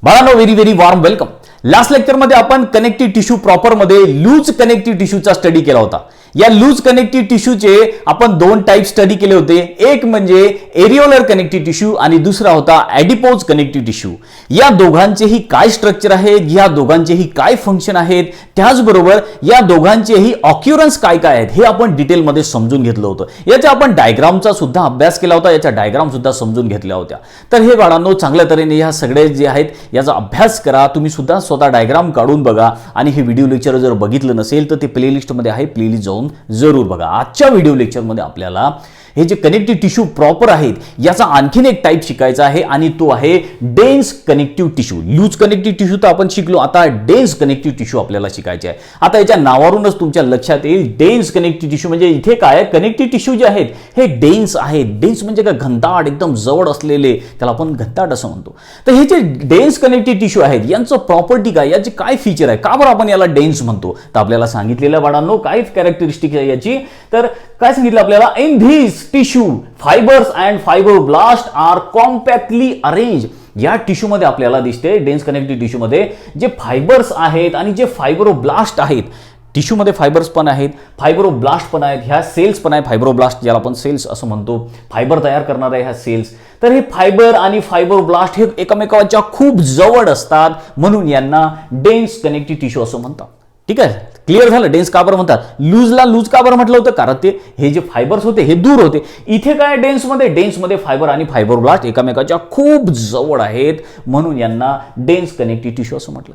बाळांनो, very very warm welcome. Last लेक्चरमध्ये आपण कनेक्टिव्ह टिश्यू प्रॉपरमध्ये लूज कनेक्टिव्ह टिश्यूचा स्टडी केला होता. या लूज कनेक्टिव्ह टिश्यूचे आपण दोन टाइप स्टडी केले होते. एक म्हणजे एरिओलर कनेक्टिव्ह टिश्यू आणि दुसरा होता ॲडिपोज कनेक्टिव्ह टिश्यू. या दोघांचेही काय स्ट्रक्चर आहेत, या दोघांचेही काय फंक्शन आहेत, त्याचबरोबर या दोघांचेही ऑक्युरन्स काय काय आहेत हे आपण डिटेलमध्ये समजून घेतलं होतं. याच्या आपण डायग्रामचा सुद्धा अभ्यास केला होता, याच्या डायग्राम सुद्धा समजून घेतल्या होत्या. तर हे बाळांनो, चांगल्या तऱ्हेने ह्या सगळे जे आहेत याचा अभ्यास करा. तुम्ही सुद्धा स्वतः डायग्राम काढून बघा आणि हे व्हिडिओ लेक्चर जर बघितलं नसेल तर ते प्लेलिस्टमध्ये आहे, प्लेलिस्ट जाऊन जरूर बघा. आजच्या व्हिडिओ लेक्चरमध्ये आपल्याला हे जे कनेक्टिव्ह टिश्यू प्रॉपर आहेत याचा आणखीन एक टाइप शिकायचा आहे आणि तो आहे dense connective tissue. Loose connective tissue तर आपण शिकलो, आता डेन्स कनेक्टिव्ह टिश्यू आपल्याला शिकायचे आहे. आता याच्या नावावरूनच तुमच्या लक्षात येईल डेन्स कनेक्टिव्ह टिश्यू म्हणजे इथे काय कनेक्टिव्ह टिश्यू जे आहेत हे डेन्स आहेत. डेन्स म्हणजे काय, घनदाट, एकदम जवळ असलेले, त्याला आपण घनदाट असं म्हणतो. तर हे जे डेन्स कनेक्टिव्ह टिश्यू आहेत यांचं प्रॉपर्टी काय, याचे काय फीचर आहे, का बरं आपण याला डेन्स म्हणतो, तर आपल्याला सांगितलेलं बाळांनो काय कॅरेक्टरिस्टिक आहे याची. तर काय सांगितलं आपल्याला, in this tissue fibres and fibroblast are compactly arrange. या टिश्यूमध्ये आपल्याला दिसते डेन्स कनेक्टिव्ह टिश्यूमध्ये जे फायबर्स आहेत आणि जे फायब्रोब्लास्ट आहेत, टिश्यूमध्ये फायबर्स पण आहेत, फायब्रोब्लास्ट पण आहेत, ह्या सेल्स पण आहेत. फायब्रोब्लास्ट ज्याला आपण सेल्स असं म्हणतो, फायबर तयार करणाऱ्या ह्या सेल्स. तर हे फायबर आणि फायब्रोब्लास्ट हे एकमेकांच्या खूप जवळ असतात, म्हणून यांना डेन्स कनेक्टिव्ह टिश्यू असं म्हणतात. ठीक आहे, क्लिअर झालं. डेन्स का बरं म्हणतात, लूजला लूज का बरं म्हटलं होतं, कारण ते हे जे फायबर्स होते हे दूर होते. इथे काय डेन्समध्ये फायबर आणि फायब्रोब्लास्ट एकमेकांच्या खूप जवळ आहेत, म्हणून यांना डेन्स कनेक्टिव्ह टिश्यू असं म्हटलं.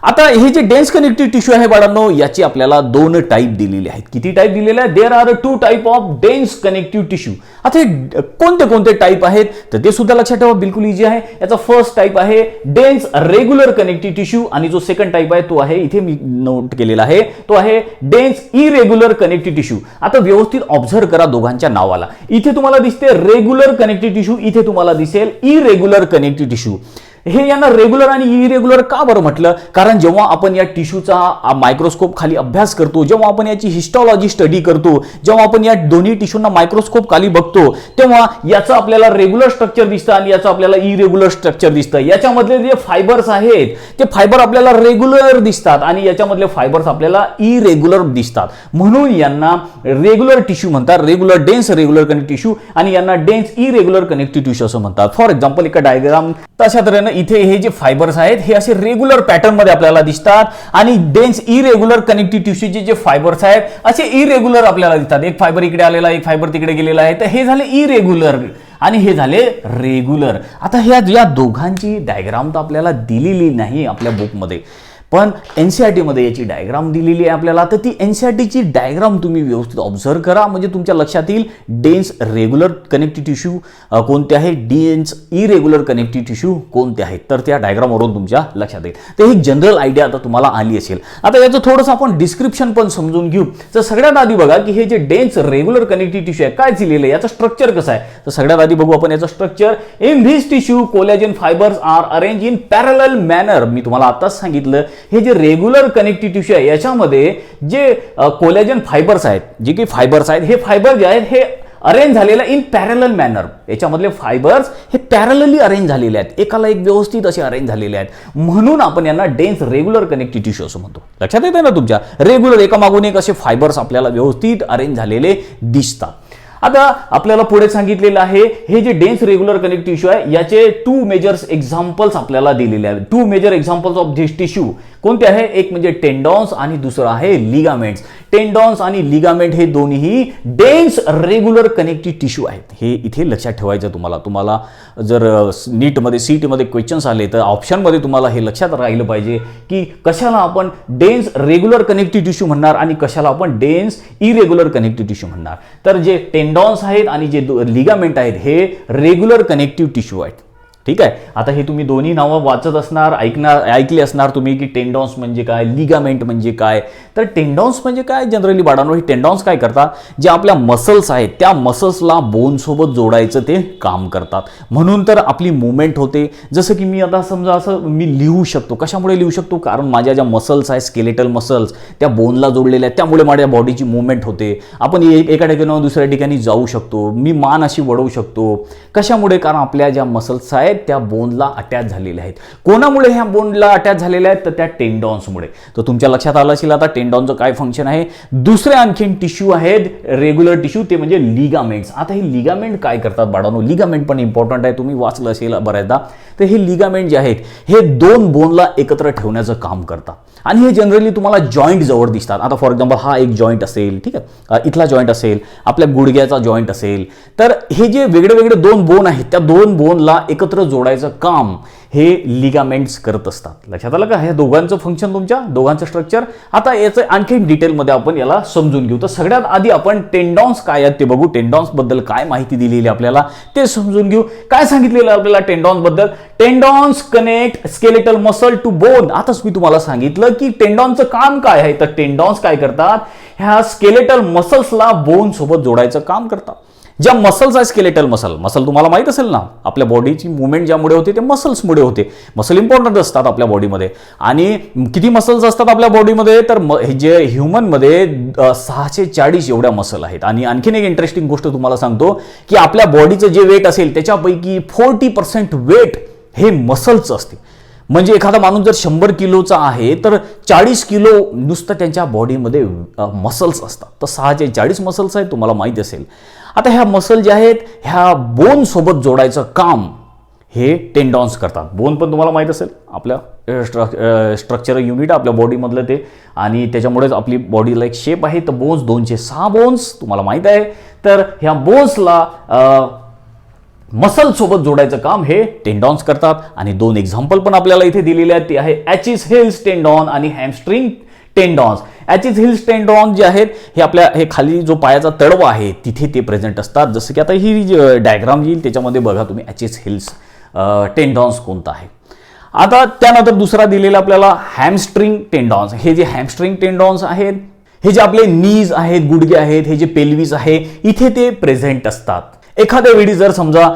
आता हे जे डेन्स कनेक्टिव्ह टिश्यू आहे बाळांनो, याची आपल्याला दोन टाईप दिलेले आहेत. किती टाईप दिलेले आहेत, there are two type of dense connective tissue. आता हे कोणते कोणते टाईप आहेत तर ते सुद्धा लक्षात ठेवा, बिलकुल इझी आहे. याचा फर्स्ट टाईप आहे डेन्स रेग्युलर कनेक्टिव्ह टिश्यू आणि जो सेकंड टाईप आहे तो आहे, इथे मी नोट केलेला आहे, तो आहे डेन्स इरेग्युलर कनेक्टिव्ह टिश्यू. आता व्यवस्थित ऑब्झर्व करा दोघांच्या नावाला. इथे तुम्हाला दिसते रेग्युलर कनेक्टिव्ह टिश्यू, इथे तुम्हाला दिसेल इरेग्युलर कनेक्टिव्ह टिश्यू. हे यांना रेग्युलर आणि इरेग्युलर का बरं म्हटलं, कारण जेव्हा आपण या टिश्यूचा मायक्रोस्कोप खाली अभ्यास करतो, जेव्हा आपण याची हिस्टॉलॉजी स्टडी करतो, जेव्हा आपण या दोन्ही टिश्यूंना मायक्रोस्कोप खाली बघतो, तेव्हा याचं आपल्याला रेग्युलर स्ट्रक्चर दिसतं आणि याचं आपल्याला इरेग्युलर स्ट्रक्चर दिसतं. याच्यामधले जे फायबर्स आहेत ते फायबर आपल्याला रेग्युलर दिसतात आणि याच्यामधले फायबर्स आपल्याला इरेग्युलर दिसतात, म्हणून यांना रेग्युलर टिश्यू म्हणतात, regular dense regular connective tissue, आणि यांना डेन्स इरेग्युलर कनेक्टिव्ह टिश्यू असं म्हणतात. फॉर एक्झाम्पल एका डायग्राम तशा तऱ्हेने इथे हे जे फायबर्स आहेत हे असे रेग्युलर पॅटर्न मध्ये आपल्याला दिसतात आणि डेन्स इरेग्युलर कनेक्टिव्ह टिश्यूचे जे फायबर्स आहेत असे इरेग्युलर आपल्याला दिसतात. एक फायबर इकडे आलेला, एक फायबर तिकडे गेलेला आहे, तर हे झाले इरेग्युलर आणि हे झाले रेग्युलर. आता या दोघांची डायग्राम तर आपल्याला दिलेली नाही आपल्या बुकमध्ये, पण एनसीईआरटी मध्ये याची डायग्राम दिलेली आहे आपल्याला. तर ती एनसीईआरटीची डायग्राम तुम्ही व्यवस्थित ऑब्झर्व करा, म्हणजे तुमच्या लक्षात येईल डेन्स रेग्युलर कनेक्टिव्ह टिश्यू कोणते आहे, डेन्स इरेग्युलर कनेक्टिव्ह टिश्यू कोणते आहेत, तर त्या डायग्रामवरून तुमच्या लक्षात येईल. तर ही जनरल आयडिया आता तुम्हाला आली असेल. आता याचं थोडंसं आपण डिस्क्रिप्शन पण समजून घेऊ. तर सगळ्यात आधी बघा की हे जे डेन्स रेग्युलर कनेक्टिव्ह टिश्यू आहे काय दिलेलं आहे, याचं स्ट्रक्चर कसं आहे. तर सगळ्यात आधी बघू आपण याचं structure. In this tissue collagen fibres are arrange in parallel manner. मी तुम्हाला आताच सांगितलं, हे जे रेग्युलर कनेक्टिव्ह टिश्यू आहे याच्यामध्ये जे कोलॅजन फायबर्स आहेत, जे काही फायबर्स आहेत, हे फायबर जे आहेत हे अरेंज झालेलं इन पॅरलल मॅनर. याच्यामधले फायबर्स हे पॅरलली अरेंज झालेले आहेत, एकाला एक व्यवस्थित असे अरेंज झालेले आहेत, म्हणून आपण यांना डेन्स रेग्युलर कनेक्टिव्ह टिश्यू असं म्हणतो. लक्षात येते ना तुमच्या, रेग्युलर एकामागून एक असे फायबर्स आपल्याला व्यवस्थित अरेंज झालेले दिसतात. आता आपल्याला पुढे सांगितलेलं आहे हे जे डेन्स रेग्युलर कनेक्टिव्ह टिश्यू आहे याचे टू मेजर एक्झाम्पल्स आपल्याला दिलेले आहेत. Two major examples of this tissue कोणते आहे, एक म्हणजे टेंडॉन्स आणि दुसरं आहे लिगामेंट्स. टेंडॉन्स आणि लिगामेंट हे दोन्ही डेन्स रेग्युलर कनेक्टिव्ह टिश्यू आहेत. हे इथे लक्षात ठेवायचं तुम्हाला जर नीटमध्ये सीईटीमध्ये क्वेश्चन्स आले तर ऑप्शनमध्ये तुम्हाला हे लक्षात राहिलं पाहिजे की कशाला आपण डेन्स रेग्युलर कनेक्टिव्ह टिश्यू म्हणणार आणि कशाला आपण डेन्स इरेग्युलर कनेक्टिव्ह टिश्यू म्हणणार. तर जे टेंडॉन्स आहेत आणि जे लिगामेंट आहेत हे रेग्युलर कनेक्टिव्ह टिश्यू आहेत. ठीक आहे, आता हे तुम्ही दोन्ही नावं वाचत असणार, ऐकले असणार तुम्ही की टेंडॉन्स म्हणजे काय, लिगामेंट म्हणजे काय. तर टेंडॉन्स म्हणजे काय, जनरली बाळांनो हे टेंडॉन्स काय करतात, जे आपल्या मसल्स आहेत त्या मसल्सला बोनसोबत जोडायचं ते काम करतात, म्हणून तर आपली मुवमेंट होते. जसं की मी आता समजा असं मी लिहू शकतो, कशामुळे लिहू शकतो, कारण माझ्या ज्या मसल्स आहेत स्केलेटल मसल्स त्या बोनला जोडलेल्या आहेत, त्यामुळे माझ्या बॉडीची मुवमेंट होते. आपण एका ठिकाणाहून दुसऱ्या ठिकाणी जाऊ शकतो, मी मान अशी वळवू शकतो. कशामुळे, कारण आपल्या ज्या मसल्स आहेत आहेत त्या बोनला अटॅच झालेल्या आहेत. कोणामुळे ह्या बोनला अटॅच झालेल्या आहेत तर त्या टेंडॉन्समुळे. तर तुमच्या लक्षात आलं असेल आता टेंडॉनचं काय फंक्शन आहे. दुसरे आणखीन टिश्यू आहेत रेग्युलर टिश्यू, ते म्हणजे लिगामेंट्स. आता हे लिगामेंट काय करतात बाळांनो, लिगामेंट पण इम्पॉर्टंट आहे, तुम्ही वाचलं असेल बऱ्याचदा. तर हे लिगामेंट जे आहेत हे दोन बोनला एकत्र ठेवण्याचं काम करतात आणि हे जनरली तुम्हाला जॉईंट जवळ दिसतात. आता फॉर एक्झाम्पल हा एक जॉईंट असेल, ठीक आहे, इथला जॉईंट असेल, आपल्या गुडघ्याचा जॉईंट असेल. तर हे जे वेगळे वेगळे दोन बोन आहेत त्या दोन बोनला एकत्र जोडायचं काम हे लिगामेंट्स करत असतात. लक्षात आलं का, हे दोघांचं फंक्शन, तुमच्या दोघांचं स्ट्रक्चर. आता याचं आणखी डिटेलमध्ये आपण याला समजून घेऊ. तर सगळ्यात आधी आपण टेंडॉन्स काय आहेत ते बघू. टेंडॉन्स बद्दल काय माहिती दिलेली आपल्याला ते समजून घेऊ. काय सांगितलेलं आपल्याला टेंडॉन्स बद्दल. Tendons connect skeletal muscle to bone. आताच मी तुम्हाला सांगितलं की टेंडॉनचं काम काय आहे. तर टेंडॉन्स काय करतात, ह्या स्केलेटल मसल्सला बोन सोबत जोडायचं काम करतात. ज्या मसल्स आहे स्केलेटल मसल तुम्हाला माहित असेल ना, आपल्या बॉडीची मुवमेंट ज्यामुळे होते ते मसल्समुळे होते. मसल इम्पॉर्टंट असतात आपल्या बॉडीमध्ये. आणि किती मसल्स असतात आपल्या बॉडीमध्ये तर जे ह्युमनमध्ये 640 एवढ्या मसल आहेत. आणि आणखीन एक इंटरेस्टिंग गोष्ट तुम्हाला सांगतो की आपल्या बॉडीचं जे वेट असेल त्याच्यापैकी 40% वेट हे मसल्स असते. म्हणजे एखादा माणूस जर 100 किलोचा आहे तर 40 किलो नुसतं त्यांच्या बॉडीमध्ये मसल्स असतात. तर 640 मसल्स आहेत, तुम्हाला माहिती असेल. आता ह्या मसल जे आहेत ह्या बोन सोबत जोडायचं काम हे टेंडॉन्स करतात. बोन पण तुम्हाला माहित असेल आपल्या स्ट्रक्चरल युनिट आपल्या बॉडीमधलं ते, आणि त्याच्यामुळेच आपली बॉडीला एक शेप आहे. तर बोन्स 206 बोन्स तुम्हाला माहित आहे. तर ह्या बोन्सला मसल सोबत जोडायचं काम हे टेंडॉन्स करतात. आणि दोन एक्झाम्पल पण आपल्याला इथे दिलेले आहेत, ते आहे ॲचिस हिल्स टेंडॉन आणि हॅमस्ट्रिंग टेंडॉन्स. ॲचिस हिल्स टेंडॉन जे आहेत हे आपल्या हे खाली जो पायाचा तळवा आहे तिथे ते प्रेझेंट असतात. जसं की आता ही डायग्राम येईल त्याच्यामध्ये बघा तुम्ही ॲचिस हिल्स टेंडॉन्स कोणता आहे. आता त्यानंतर दुसरा दिलेला आपल्याला हॅमस्ट्रिंग टेंडॉन्स. हे जे हॅमस्ट्रिंग टेंडॉन्स आहेत हे जे आपले नीज आहेत, गुडघे आहेत, हे जे पेल्विस आहे इथे ते प्रेझेंट असतात. एखाद्या वेळी जर समजा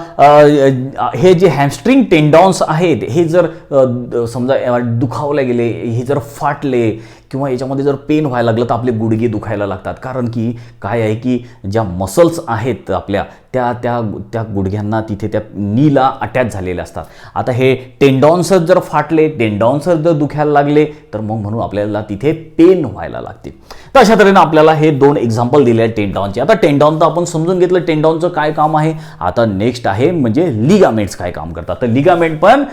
हे जे हॅमस्ट्रिंग टेंडॉन्स आहेत हे जर समजा दुखावले गेले, हे जर फाटले किंवा याच्यामध्ये जर पेन व्हायला लागलं तर आपले गुडघे दुखायला लागतात. कारण की काय आहे की ज्या मसल्स आहेत आपल्या त्या त्या त्या गुडघ्यांना तिथे त्या नीला अटॅच झालेले असतात. आता हे टेंडॉन्स जर फाटले, टेंडॉन्स जर दुखायला लागले तर मग म्हणून आपल्याला तिथे पेन व्हायला लागते. तर अशा तऱ्हेनं आपल्याला हे दोन एक्झाम्पल दिले आहेत टेंडॉनचे. आता टेंडॉन तर आपण समजून घेतलं टेंडॉनचं काय काम आहे. आता नेक्स्ट आहे म्हणजे लिगामेंट्स काय काम करतात. तर लिगामेंट पण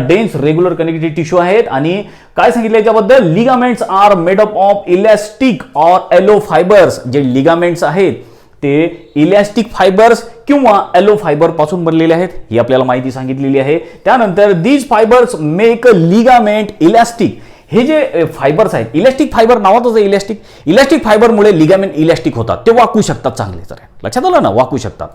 डेन्स रेग्युलर कनेक्टिव्ह टिश्यू आहेत. आणि काय सांगितलं याच्याबद्दल, ligaments are made up of elastic or yellow fibres. जे लिगामेंट्स आहेत ते इलॅस्टिक फायबर्स किंवा एलो फायबर पासून बनलेले आहेत, ही आपल्याला माहिती सांगितलेली आहे. त्यानंतर these fibres make ligament elastic. हे जे फायबर्स आहेत, इलॅस्टिक फायबर नावातच आहे इलॅस्टिक. इलॅस्टिक फायबरमुळे लिगामेंट इलॅस्टिक होतात, ते वाकू शकतात चांगले. तर लक्षात आलं ना, वाकू शकतात.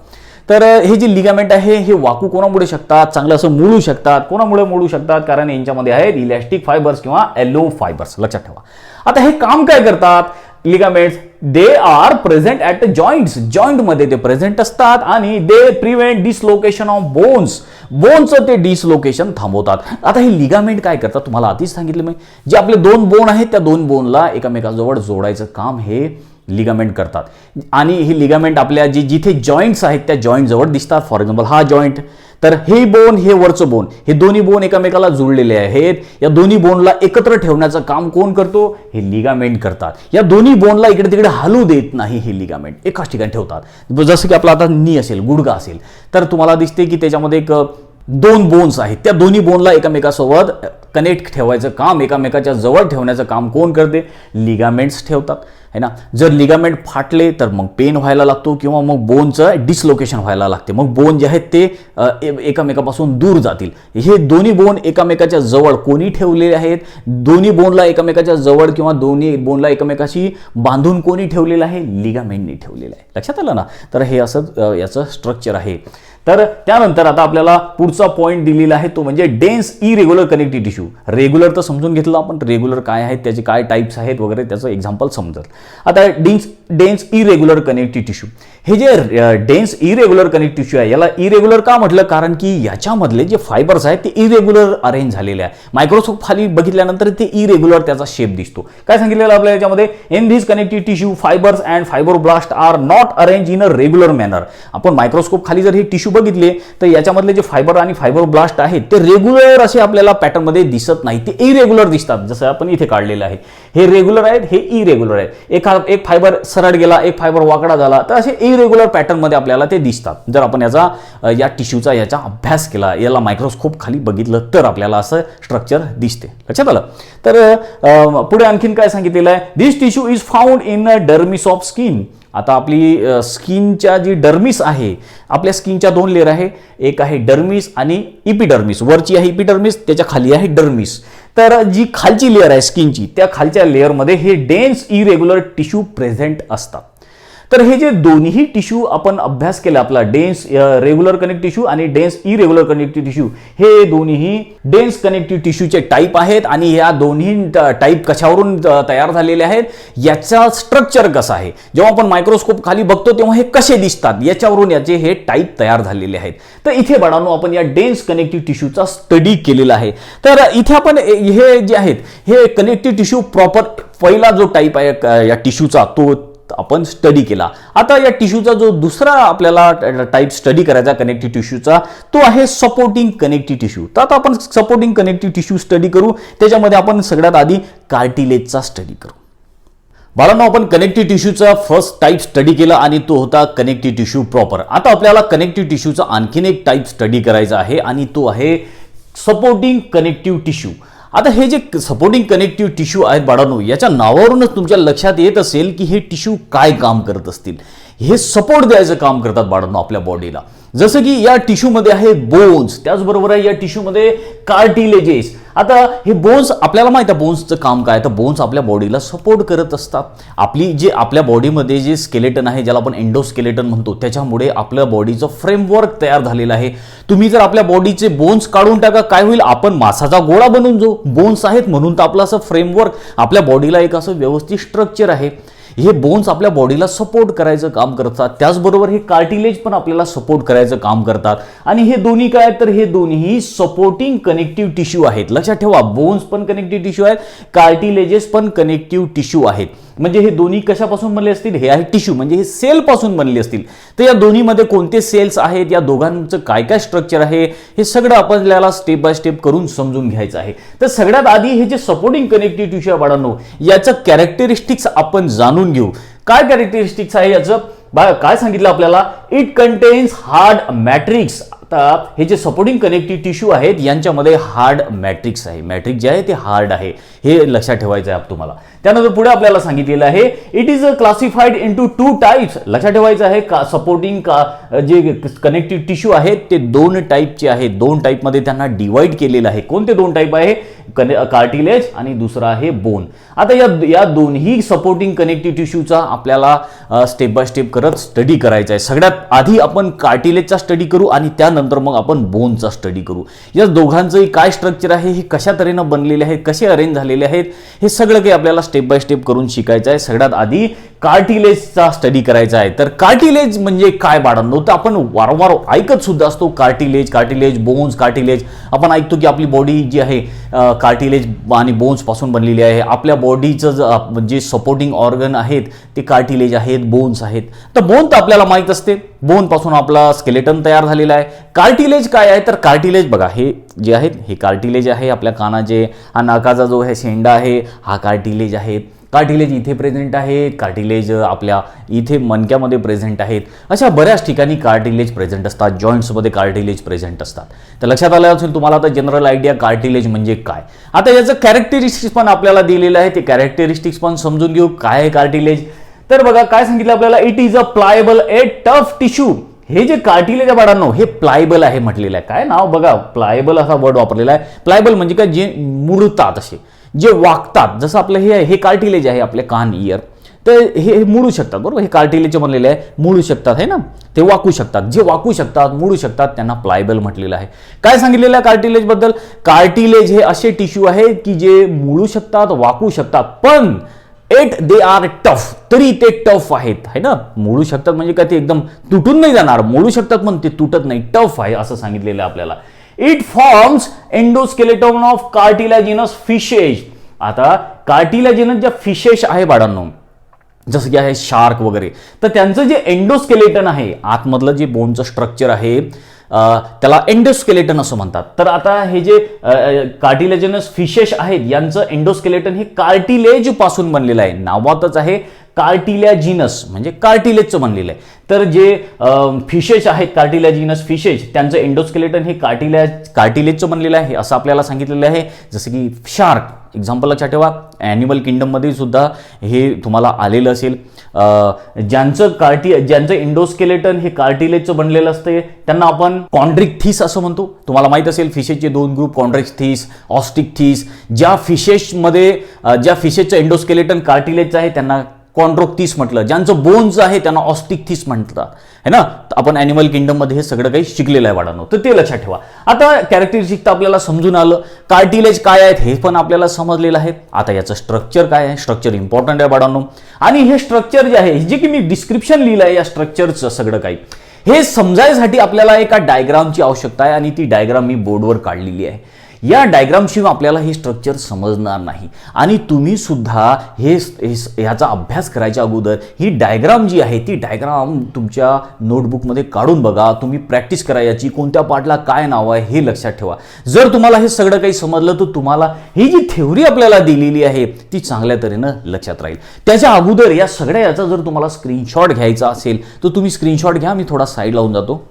तर हे जे लिगामेंट आहे हे वाकू कोणामुळे शकतात, चांगलं असं मोडू शकतात. कोणामुळे मोडू शकतात, कारण यांच्यामध्ये आहेत इलॅस्टिक फायबर्स किंवा एलो फायबर्स. लक्षात ठेवा. आता हे काम काय करतात ligaments, they are present at the joints. जॉईंटमध्ये ते प्रेझेंट असतात आणि दे प्रिव्हेंट डिसलोकेशन ऑफ बोन्स. बोनचं ते डिसलोकेशन थांबवतात. आता हे लिगामेंट काय करतात तुम्हाला आधीच सांगितलं मी, जे आपले दोन बोन आहेत त्या दोन बोनला एकमेकाजवळ जोडायचं काम हे लिगामेंट करतात. आणि ही लिगामेंट आपल्या जिथे जॉईंट्स आहेत त्या जॉईंट जवळ दिसतात. फॉर एक्झाम्पल हा जॉईंट, तर हे बोन, हे वरचं बोन, हे दोन्ही बोन एकमेकाला जुळलेले आहेत. या दोन्ही बोनला एकत्र ठेवण्याचं काम कोण करतो, हे लिगामेंट करतात. या दोन्ही बोनला इकडे तिकडे हलू देत नाही, हे लिगामेंट एकाच ठिकाणी ठेवतात. जसं की आपला आता नी असेल, गुडघा असेल, तर तुम्हाला दिसते की त्याच्यामध्ये एक दोन बोन्स आहेत. त्या दोन्ही बोनला एकमेकासोबत कनेक्ट ठेवायचं काम, एकमेकाच्या जवळ ठेवण्याचं काम कोण करते, लिगामेंट्स ठेवतात, है ना. जर लिगामेंट फाटले तर मग पेन व्हायला लागतो किंवा मग बोनचं डिसलोकेशन व्हायला लागते. मग बोन जे आहेत ते एकमेकापासून दूर जातील. हे दोन्ही बोन एकमेकाच्या जवळ कोणी ठेवलेले आहेत, दोन्ही बोनला एकमेकाच्या जवळ किंवा दोन्ही बोनला एकमेकाशी बांधून कोणी ठेवलेलं आहे, लिगामेंटनी ठेवलेलं आहे. लक्षात आलं ना. तर हे असं याचं स्ट्रक्चर आहे. तर त्यानंतर आता आपल्याला पुढचा पॉईंट दिलेला आहे तो म्हणजे dense irregular connective tissue. Regular तर समजून घेतलं आपण, रेग्युलर काय आहेत, त्याचे काय टाईप्स आहेत वगैरे त्याचं एक्झाम्पल समजत. आता डेन्स इरेग्युलर कनेक्टिव्ह टिश्यू हे जे डेन्स इरेग्युलर कनेक्टिव्ह टिश्यू आहे याला इरेग्युलर का म्हटलं, कारण की याच्यामधले जे फायबर्स आहेत ते इरेग्युलर अरेंज झालेले आहे. मायक्रोस्कोप खाली बघितल्यानंतर ते इरेग्युलर त्याचा शेप दिसतो. काय सांगितलेलं आपल्या याच्यामध्ये, in this connective tissue fibres and fibroblast are not arrange in a regular manner. आपण मायक्रोस्कोप खाली जर हे टिश्यू बघितले तर याच्यामधले जे फायबर आणि फायब्रोब्लास्ट आहेत ते रेग्युलर असे आपल्याला पॅटर्न मध्ये दिसत नाही, ते इरेग्युलर दिसतात. जसं आपण इथे काढलेलं आहे, हे रेग्युलर आहेत, हे इरेग्युलर आहेत. एक फायबर सरळ गेला, एक फायबर वाकडा झाला, तर असे इरेग्युलर पॅटर्न मध्ये आपल्याला ते दिसतात. जर आपण या टिश्यूचा याचा अभ्यास केला, याला मायक्रोस्कोप खाली बघितलं तर आपल्याला असं स्ट्रक्चर दिसते. लक्षात आलं. तर पुढे आणखीन काय सांगितलेलं आहे, this tissue is found in dermis of skin. आता आपली स्किनच्या जी डर्मिस आहे, आपल्या स्किनच्या दोन लेअर आहे, एक आहे डर्मिस आणि इपिडर्मिस. वरची आहे इपिडर्मिस, त्याच्या खाली आहे डर्मिस. तर जी खालची लेअर आहे स्किनची, त्या खालच्या लेअरमध्ये हे डेन्स इरेग्युलर टिश्यू प्रेझेंट असतात. तर हे जे दोन्ही टिश्यू आपण अभ्यास केला, आपला डेन्स रेग्युलर कनेक्टिव्ह टिश्यू आणि डेन्स इरेग्युलर कनेक्टिव्ह टिश्यू, हे दोन्ही डेन्स कनेक्टिव्ह टिश्यूचे टाईप आहेत. आणि या दोन्ही टाईप कशावरून तयार झालेले आहेत, याचा स्ट्रक्चर कसं आहे, जेव्हा आपण मायक्रोस्कोप खाली बघतो तेव्हा हे कसे दिसतात, याच्यावरून याचे हे टाईप तयार झालेले आहेत. तर इथे बाळांनो आपण या डेन्स कनेक्टिव्ह टिश्यूचा स्टडी केलेला आहे. तर इथे आपण हे जे आहेत हे कनेक्टिव्ह टिश्यू प्रॉपर पहिला जो टाईप आहे या टिश्यूचा तो आपण स्टडी केला. आता या टिश्यूचा जो दुसरा आपल्याला टाईप स्टडी करायचा कनेक्टिव्ह टिश्यूचा, तो आहे सपोर्टिंग कनेक्टिव्ह टिश्यू. तर आता आपण सपोर्टिंग कनेक्टिव्ह टिश्यू स्टडी करू. त्याच्यामध्ये आपण सगळ्यात आधी कार्टिलेजचा स्टडी करू. बाळांनो आपण कनेक्टिव्ह टिश्यूचा फर्स्ट टाईप स्टडी केला आणि तो होता कनेक्टिव्ह टिश्यू प्रॉपर. आता आपल्याला कनेक्टिव्ह टिश्यूचा आणखीन एक टाईप स्टडी करायचा आहे आणि तो आहे सपोर्टिंग कनेक्टिव्ह टिश्यू. आता हे जे सपोर्टिंग कनेक्टिव्ह टिश्यू आहेत बाळांनो, याच्या नावावरूनच तुमच्या लक्षात येत असेल की हे टिश्यू काय काम करत असतील. हे सपोर्ट द्यायचं काम करतात बाळांनो आपल्या बॉडीला. जसं की या टिश्यूमध्ये आहे बोन्स, त्याचबरोबर आहे या टिश्यूमध्ये कार्टिलेजेस. आता हे बोन्स आपल्याला माहिती आहे बोन्सचं काम काय, तर बोन्स आपल्या बॉडीला सपोर्ट करत असतात. आपल्या बॉडीमध्ये जे स्केलेटन आहे, ज्याला आपण एंडोस्केलेटन म्हणतो, त्याच्यामुळे आपल्या बॉडीचं फ्रेमवर्क तयार झालेलं आहे. तुम्ही जर आपल्या बॉडीचे बोन्स काढून टाका, काय होईल, आपण मांसाचा गोळा बनून जो बोन्स आहेत म्हणून तर आपलं असं फ्रेमवर्क, आपल्या बॉडीला एक असं व्यवस्थित स्ट्रक्चर आहे. हे बोन्स आपल्या बॉडीला सपोर्ट करायचं काम करतात. त्याचबरोबर हे कार्टिलेज पण आपल्याला सपोर्ट करायचं काम करतात. आणि हे दोन्ही काय, तर हे दोन्ही सपोर्टिंग कनेक्टिव्ह टिश्यू आहेत. लक्षात ठेवा, बोन्स पण कनेक्टिव्ह टिश्यू आहेत, कार्टिलेजेस पण कनेक्टिव्ह टिश्यू आहेत. म्हणजे हे दोन्ही कशापासून बनले असतील, हे आहे टिश्यू म्हणजे हे सेल पासून बनले असतील. तर या दोन्हीमध्ये कोणते सेल्स आहेत, या दोघांचं काय काय स्ट्रक्चर आहे, हे सगळं आपल्याला स्टेप बाय स्टेप करून समजून घ्यायचं आहे. तर सगळ्यात आधी हे जे सपोर्टिंग कनेक्टिव्ह टिश्यू आहे बाळांनो, याचं कॅरेक्टरिस्टिक्स आपण जाणून घेऊ. काय कॅरेक्टरिस्टिक्स आहे याचं, काय सांगितलं आपल्याला, इट कंटेन्स हार्ड मॅट्रिक्स. आता हे जे सपोर्टिंग कनेक्टिव्ह टिश्यू आहेत यांच्यामध्ये हार्ड मॅट्रिक्स आहे. मॅट्रिक्स जे आहे ते हार्ड आहे, हे लक्षात ठेवायचं आहे तुम्हाला. त्यानंतर पुढे आपल्याला सांगितलेलं आहे, it is classified into two types. लक्षात ठेवायचं आहे, सपोर्टिंग जे कनेक्टिव्ह टिश्यू आहेत ते दोन टाईपचे आहेत. दोन टाईपमध्ये त्यांना डिवाइड केलेलं आहे. कोणते दोन टाईप आहे, कार्टिलेज आणि दुसरा आहे बोन. आता या दोन्ही सपोर्टिंग कनेक्टिव्ह टिश्यूचा आपल्याला स्टेप बाय स्टेप करत स्टडी करायचा आहे. सगळ्यात आधी आपण कार्टिलेजचा स्टडी करू आणि त्यानंतर मग आपण बोनचा स्टडी करू. या दोघांचंही काय स्ट्रक्चर आहे, हे कशा तऱ्हेनं बनलेले आहेत, कसे अरेंज झालेले आहेत, हे सगळं काही आपल्याला स्टेप बाय स्टेप करून शिकायचं आहे. सगळ्यात आधी कार्टिलेजचा स्टडी करायचा आहे. तर कार्टिलेज म्हणजे काय बाळांनो, तर आपण वारंवार ऐकत सुद्धा असतो कार्टिलेज बोन्स. कार्टिलेज आपण ऐकतो की आपली बॉडी जी आहे कार्टिलेज आणि बोन्स पासून बनलेली आहे. आपल्या बॉडीचं जे सपोर्टिंग ऑर्गन आहेत ते कार्टिलेज आहेत, बोन्स आहेत. तर बोन तर आपल्याला माहित असते, बोन पासून आपला स्केलेटन तयार झालेला आहे. कार्टिलेज काय आहे, तर कार्टिलेज बघा, हे जे आहेत हे कार्टिलेज आहे. आपल्या कानाचे हा नाकाचा जो आहे शेंडा आहे हा कार्टिलेज आहे. कार्टिलेज इथे प्रेझेंट आहे, कार्टिलेज आपल्या इथे मणक्यामध्ये प्रेझेंट आहेत. अशा बऱ्याच ठिकाणी कार्टिलेज प्रेझेंट असतात, जॉईंट्समध्ये कार्टिलेज प्रेझेंट असतात. तर लक्षात आलं असेल तुम्हाला आता जनरल आयडिया कार्टिलेज म्हणजे काय. आता याचं कॅरेक्टरिस्टिक्स पण आपल्याला दिलेलं आहे, ते कॅरेक्टरिस्टिक्स पण समजून घेऊ. काय आहे कार्टिलेज, तर बघा काय सांगितलं आपल्याला, it is a pliable A tough tissue. हे जे कार्टिलेज आहे बाळांनो, हे प्लायबल आहे म्हटलेलं आहे. काय नाव बघा, प्लायबल असा वर्ड वापरलेला आहे. प्लायबल म्हणजे काय, जे मुडतात, असे जे वाकतात. जसं आपलं हे कार्टिलेज आहे, आपले कान इयर, तर हे मुडू शकतात. बरोबर, हे कार्टिलेज बनलेले आहे, मुडू शकतात आहे ना, ते वाकू शकतात. जे वाकू शकतात, मुडू शकतात, त्यांना प्लायबल म्हटलेलं आहे. काय सांगितलेलं आहे कार्टिलेज बद्दल, कार्टिलेज हे असे टिश्यू आहेत की जे मुडू शकतात, वाकू शकतात, पण एट दे आर टफ, तरी ते टफ आहेत, है ना. मोडू शकतात म्हणजे काय, ते एकदम तुटून नाही जाणार, मोडू शकतात पण ते तुटत नाही, टफ आहे असं सांगितलेलं आहे आपल्याला. It forms endoskeleton of cartilaginous fishes. आता कार्टिलाजिनस ज्या फिशेस आहे बाळांनो, जसं की आहे शार्क वगैरे, तर त्यांचं जे एंडोस्केलेटन आहे, आतमधलं जे बोनचं स्ट्रक्चर आहे त्याला एंडोस्केलेटन असं म्हणतात. तर आता हे जे कार्टिलेजनस फिशेस आहेत यांचं एंडोस्केलेटन हे कार्टिलेज पासून बनलेलं आहे. नावातच आहे कार्टिलॅजिनस, म्हणजे कार्टिलेजचं बनलेलं आहे. तर जे फिशेस आहेत कार्टिलॅजिनस फिशेस, त्यांचं एंडोस्केलेटन हे कार्टिलेजचं बनलेलं आहे असं आपल्याला सांगितलेलं आहे. जसं की शार्क एक्झाम्पल लक्षात ठेवा, ॲनिमल किंगडममध्ये सुद्धा हे तुम्हाला आलेलं असेल. ज्यांचं एंडोस्केलेटन हे कार्टिलेजचं बनलेलं असते त्यांना आपण कॉन्ड्रिक्थिस असं म्हणतो. तुम्हाला माहित असेल फिशेसचे दोन ग्रुप, कॉन्ड्रिक्थिस, ऑस्टिक्थिस. ज्या फिशेसचं एंडोस्केलेटन कार्टिलेजचं आहे त्यांना कॉन्ड्रोक्थिस म्हटलं, ज्यांचं बोन्स आहे त्यांना ऑस्टिक्थिस म्हणतात, है ना. आपण ॲनिमल किंगडम मध्ये हे सगळं काही शिकलेलं आहे बाळांनो, तर ते लक्षात ठेवा. आता कॅरेक्टरिस्टिक आपल्याला समजून आलं, कार्टिलेज काय आहेत हे पण आपल्याला समजलेलं आहे. आता याचं स्ट्रक्चर काय आहे, स्ट्रक्चर इम्पॉर्टंट आहे बाळांनो. आणि हे स्ट्रक्चर जे आहे, जे की मी डिस्क्रिप्शन लिहिलं आहे या स्ट्रक्चरचं सगळं काही, हे समजायसाठी आपल्याला एका डायग्रामची आवश्यकता आहे आणि ती डायग्राम मी बोर्डवर काढलेली आहे. या डायग्रामशिवाय आपल्याला हे स्ट्रक्चर समजणार नाही. आणि तुम्ही सुद्धा ह्याचा अभ्यास करायच्या अगोदर ही डायग्राम जी आहे ती डायग्राम तुमच्या नोटबुकमध्ये काढून बघा. तुम्ही प्रॅक्टिस करा याची, कोणत्या पार्टला काय नाव आहे हे लक्षात ठेवा. जर तुम्हाला हे सगळं काही समजलं तर तुम्हाला ही जी थेअरी आपल्याला दिलेली आहे ती चांगल्या तऱ्हेनं लक्षात राहील. त्याच्या अगोदर या सगळ्या याचा जर तुम्हाला स्क्रीनशॉट घ्यायचा असेल तर तुम्ही स्क्रीनशॉट घ्या. मी थोडा साईड लावून जातो.